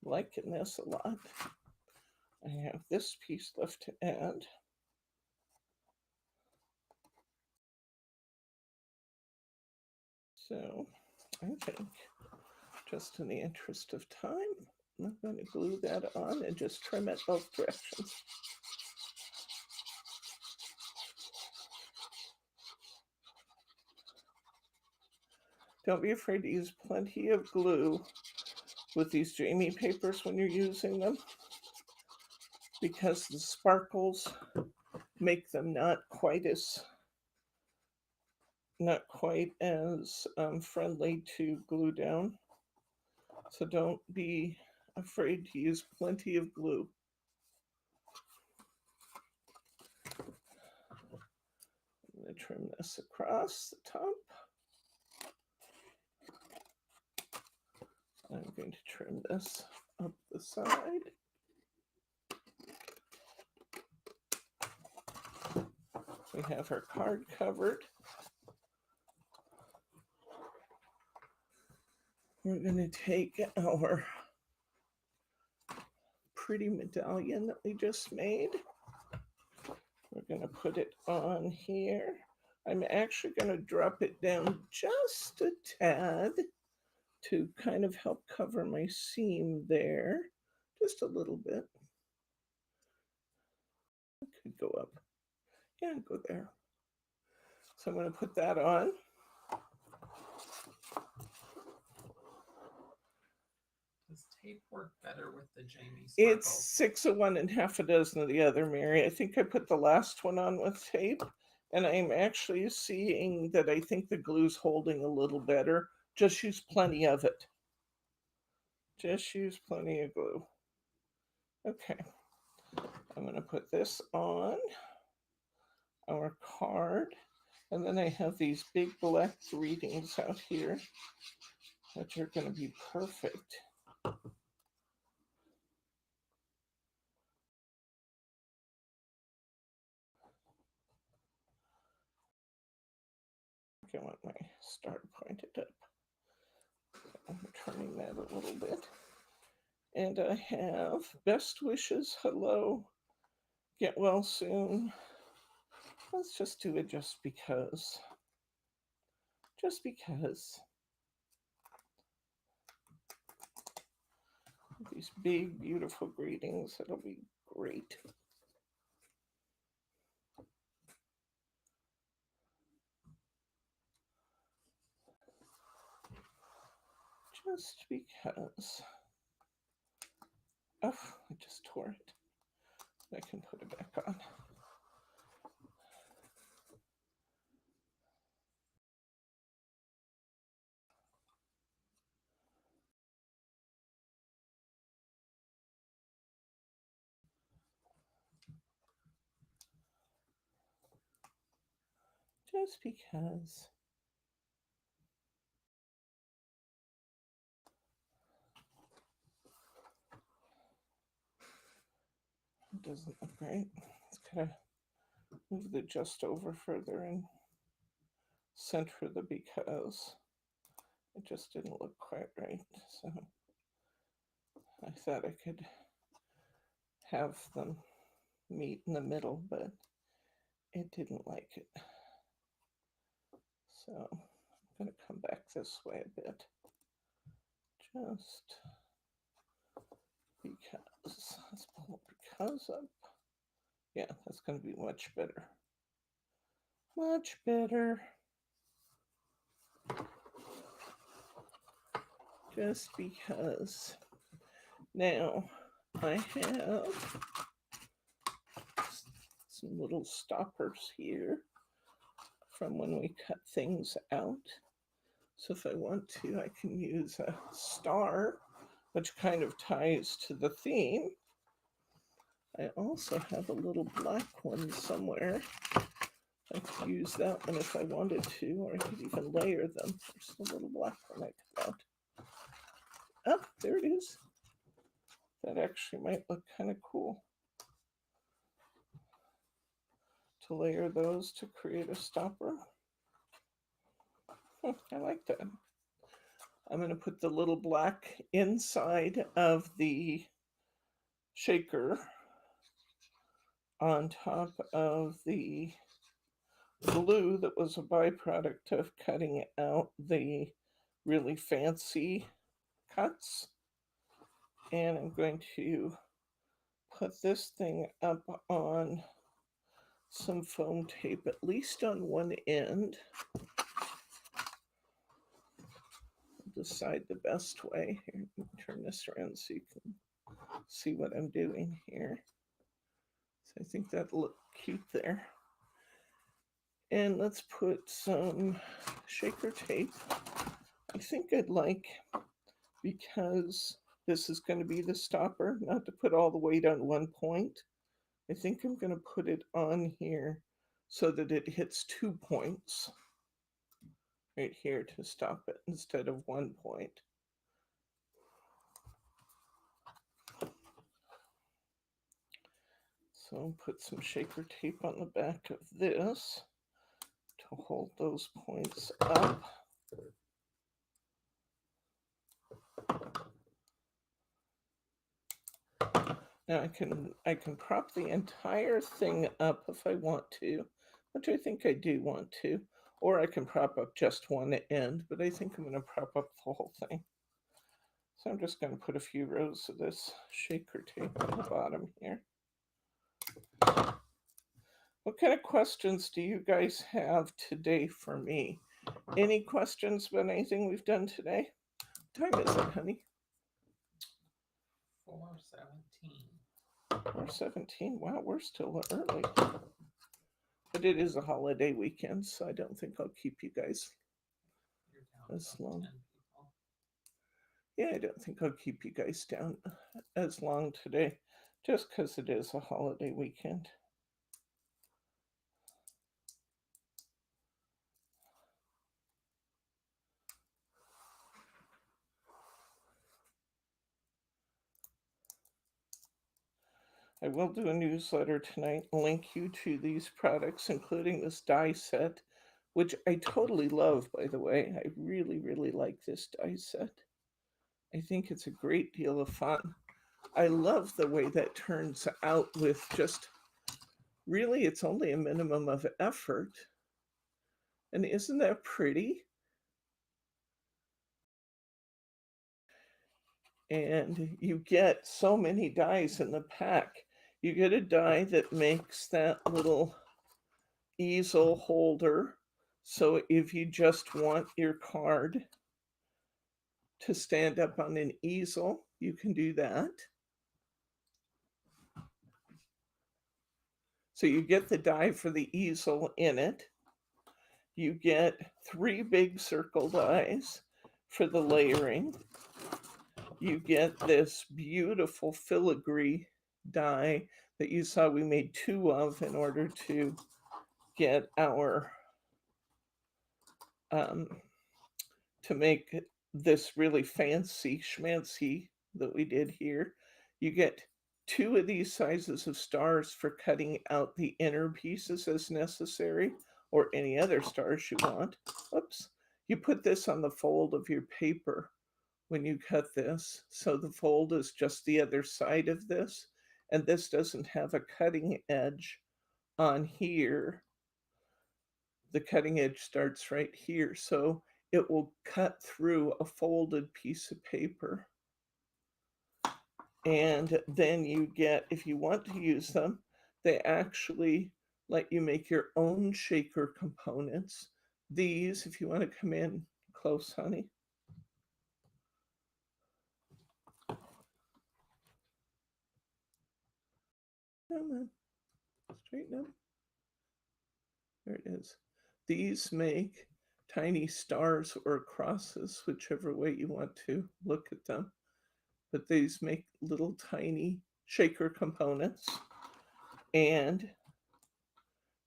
Liking this a lot. I have this piece left to add. So I think, just in the interest of time, I'm going to glue that on and just trim it both directions. Don't be afraid to use plenty of glue with these Jaimie papers when you're using them, because the sparkles make them not quite as friendly to glue down. So don't be afraid to use plenty of glue. I'm going to trim this across the top. I'm going to trim this up the side. We have our card covered. We're going to take our pretty medallion that we just made. We're going to put it on here. I'm actually going to drop it down just a tad to kind of help cover my seam there. Just a little bit. It could go up. Yeah, go there. So I'm going to put that on. Does tape work better with the Jaimie sparkles. It's 6 of one and half a dozen of the other, Mary. I think I put the last one on with tape, and I'm actually seeing that I think the glue's holding a little better. Just use plenty of it. Just use plenty of glue. Okay. I'm going to put this on our card. And then I have these big black greetings out here, which are going to be perfect. I want my star pointed up. I'm turning that a little bit. And I have best wishes, hello, get well soon. Let's just do it just because. Just because. These big, beautiful greetings, it'll be great. Just because. Oh, I just tore it. I can put it back on. Just because. It doesn't look right. It's gotta move the just over further and center the because. It just didn't look quite right. So I thought I could have them meet in the middle, but it didn't like it. So I'm going to come back this way a bit. Just because. Let's pull because up. Yeah, that's going to be much better. Much better. Just because. Now, I have some little stoppers here from when we cut things out. So if I want to, I can use a star, which kind of ties to the theme. I also have a little black one somewhere. I could use that one if I wanted to, or I could even layer them. There's the little black one I cut out. Oh, there it is. That actually might look kind of cool. To layer those to create a stopper. I like that. I'm going to put the little black inside of the shaker on top of the glue that was a byproduct of cutting out the really fancy cuts. And I'm going to put this thing up on some foam tape, at least on one end. Decide the best way. Here, let me turn this around so you can see what I'm doing here. So I think that'll look cute there. And let's put some shaker tape. I think I'd like, because this is going to be the stopper, not to put all the weight on one point. I think I'm going to put it on here so that it hits 2 points right here to stop it instead of 1 point. So I'll put some shaker tape on the back of this to hold those points up. Now I can prop the entire thing up if I want to, which I think I do want to, or I can prop up just one end, but I think I'm going to prop up the whole thing. So I'm just going to put a few rows of this shaker tape on the bottom here. What kind of questions do you guys have today for me? Any questions about anything we've done today? What time is it, honey? 4:17. 4:17. Wow, we're still early. But it is a holiday weekend, so I don't think I'll keep you guys You're down as about long. 10 people. Yeah, I don't think I'll keep you guys down as long today, just because it is a holiday weekend. I will do a newsletter tonight, link you to these products, including this die set, which I totally love, by the way. I really, really like this die set. I think it's a great deal of fun. I love the way that turns out with just, really, it's only a minimum of effort. And isn't that pretty? And you get so many dies in the pack. You get a die that makes that little easel holder. So if you just want your card to stand up on an easel, you can do that. So you get the die for the easel in it. You get 3 big circle dies for the layering. You get this beautiful filigree die that you saw we made 2 of in order to get our to make this really fancy schmancy that we did here. You get 2 of these sizes of stars for cutting out the inner pieces as necessary, or any other stars you want. Oops. You put this on the fold of your paper when you cut this. So the fold is just the other side of this, and this doesn't have a cutting edge on here. The cutting edge starts right here, so it will cut through a folded piece of paper. And then you get, if you want to use them, they actually let you make your own shaker components. These, if you want to come in close, honey. Come on, straighten up. There it is. These make tiny stars or crosses, whichever way you want to look at them. But these make little tiny shaker components. And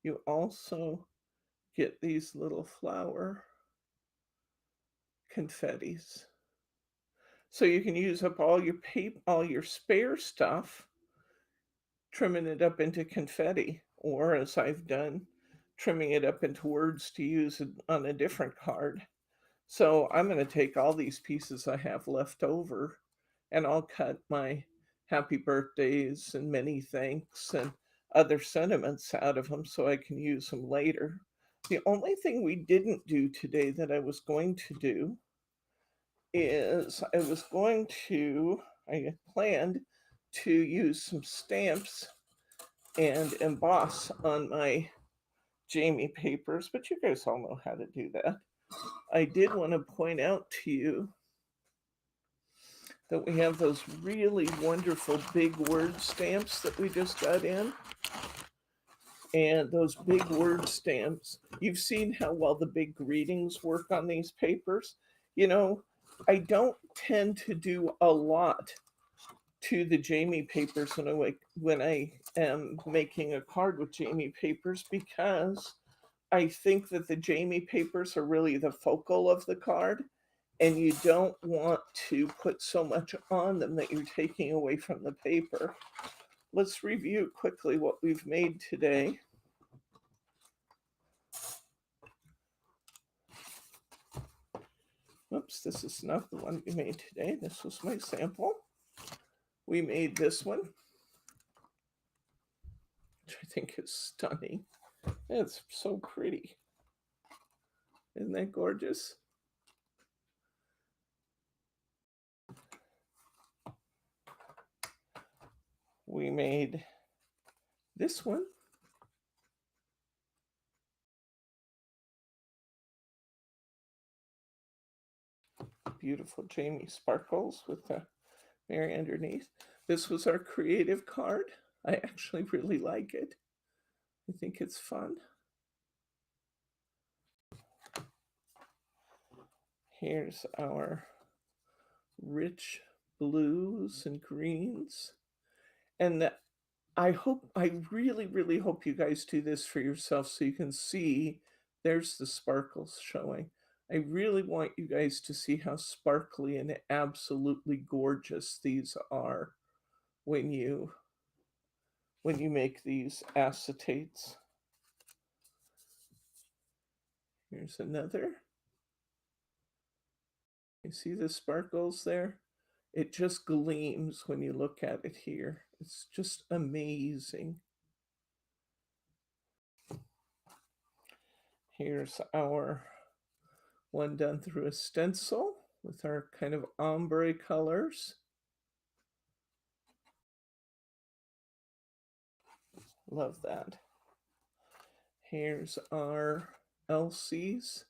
you also get these little flower confettis. So you can use up all your paper, all your spare stuff, trimming it up into confetti, or as I've done, trimming it up into words to use on a different card. So I'm going to take all these pieces I have left over, and I'll cut my happy birthdays and many thanks and other sentiments out of them so I can use them later. The only thing we didn't do today that I was going to do is I planned to use some stamps and emboss on my Jaimie papers, but you guys all know how to do that. I did want to point out to you that we have those really wonderful big word stamps that we just got in. And those big word stamps, you've seen how well the big greetings work on these papers. You know, I don't tend to do a lot to the Jaimie papers when I am making a card with Jaimie papers, because I think that the Jaimie papers are really the focal of the card, and you don't want to put so much on them that you're taking away from the paper. Let's review quickly what we've made today. Oops, this is not the one we made today. This was my sample. We made this one, which I think is stunning. It's so pretty. Isn't that gorgeous? We made this one. Beautiful Jaimie sparkles with the Mary underneath. This was our creative card. I actually really like it. I think it's fun. Here's our rich blues and greens. And I really, really hope you guys do this for yourself so you can see there's the sparkles showing. I really want you guys to see how sparkly and absolutely gorgeous these are when you make these acetates. Here's another. You see the sparkles there? It just gleams when you look at it here. It's just amazing. Here's our one done through a stencil with our kind of ombre colors. Love that. Here's our Elsie's.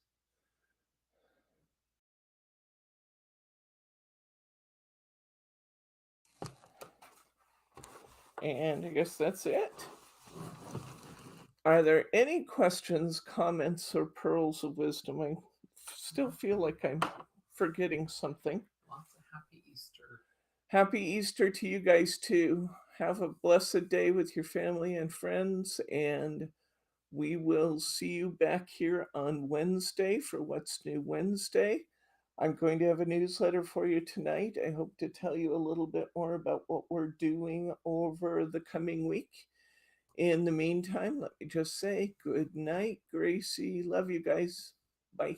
And I guess that's it. Are there any questions, comments, or pearls of wisdom? I still feel like I'm forgetting something. Lots of happy Easter. Happy Easter to you guys too. Have a blessed day with your family and friends, and we will see you back here on Wednesday for What's New Wednesday. I'm going to have a newsletter for you tonight. I hope to tell you a little bit more about what we're doing over the coming week. In the meantime, let me just say good night, Gracie. Love you guys. Bye.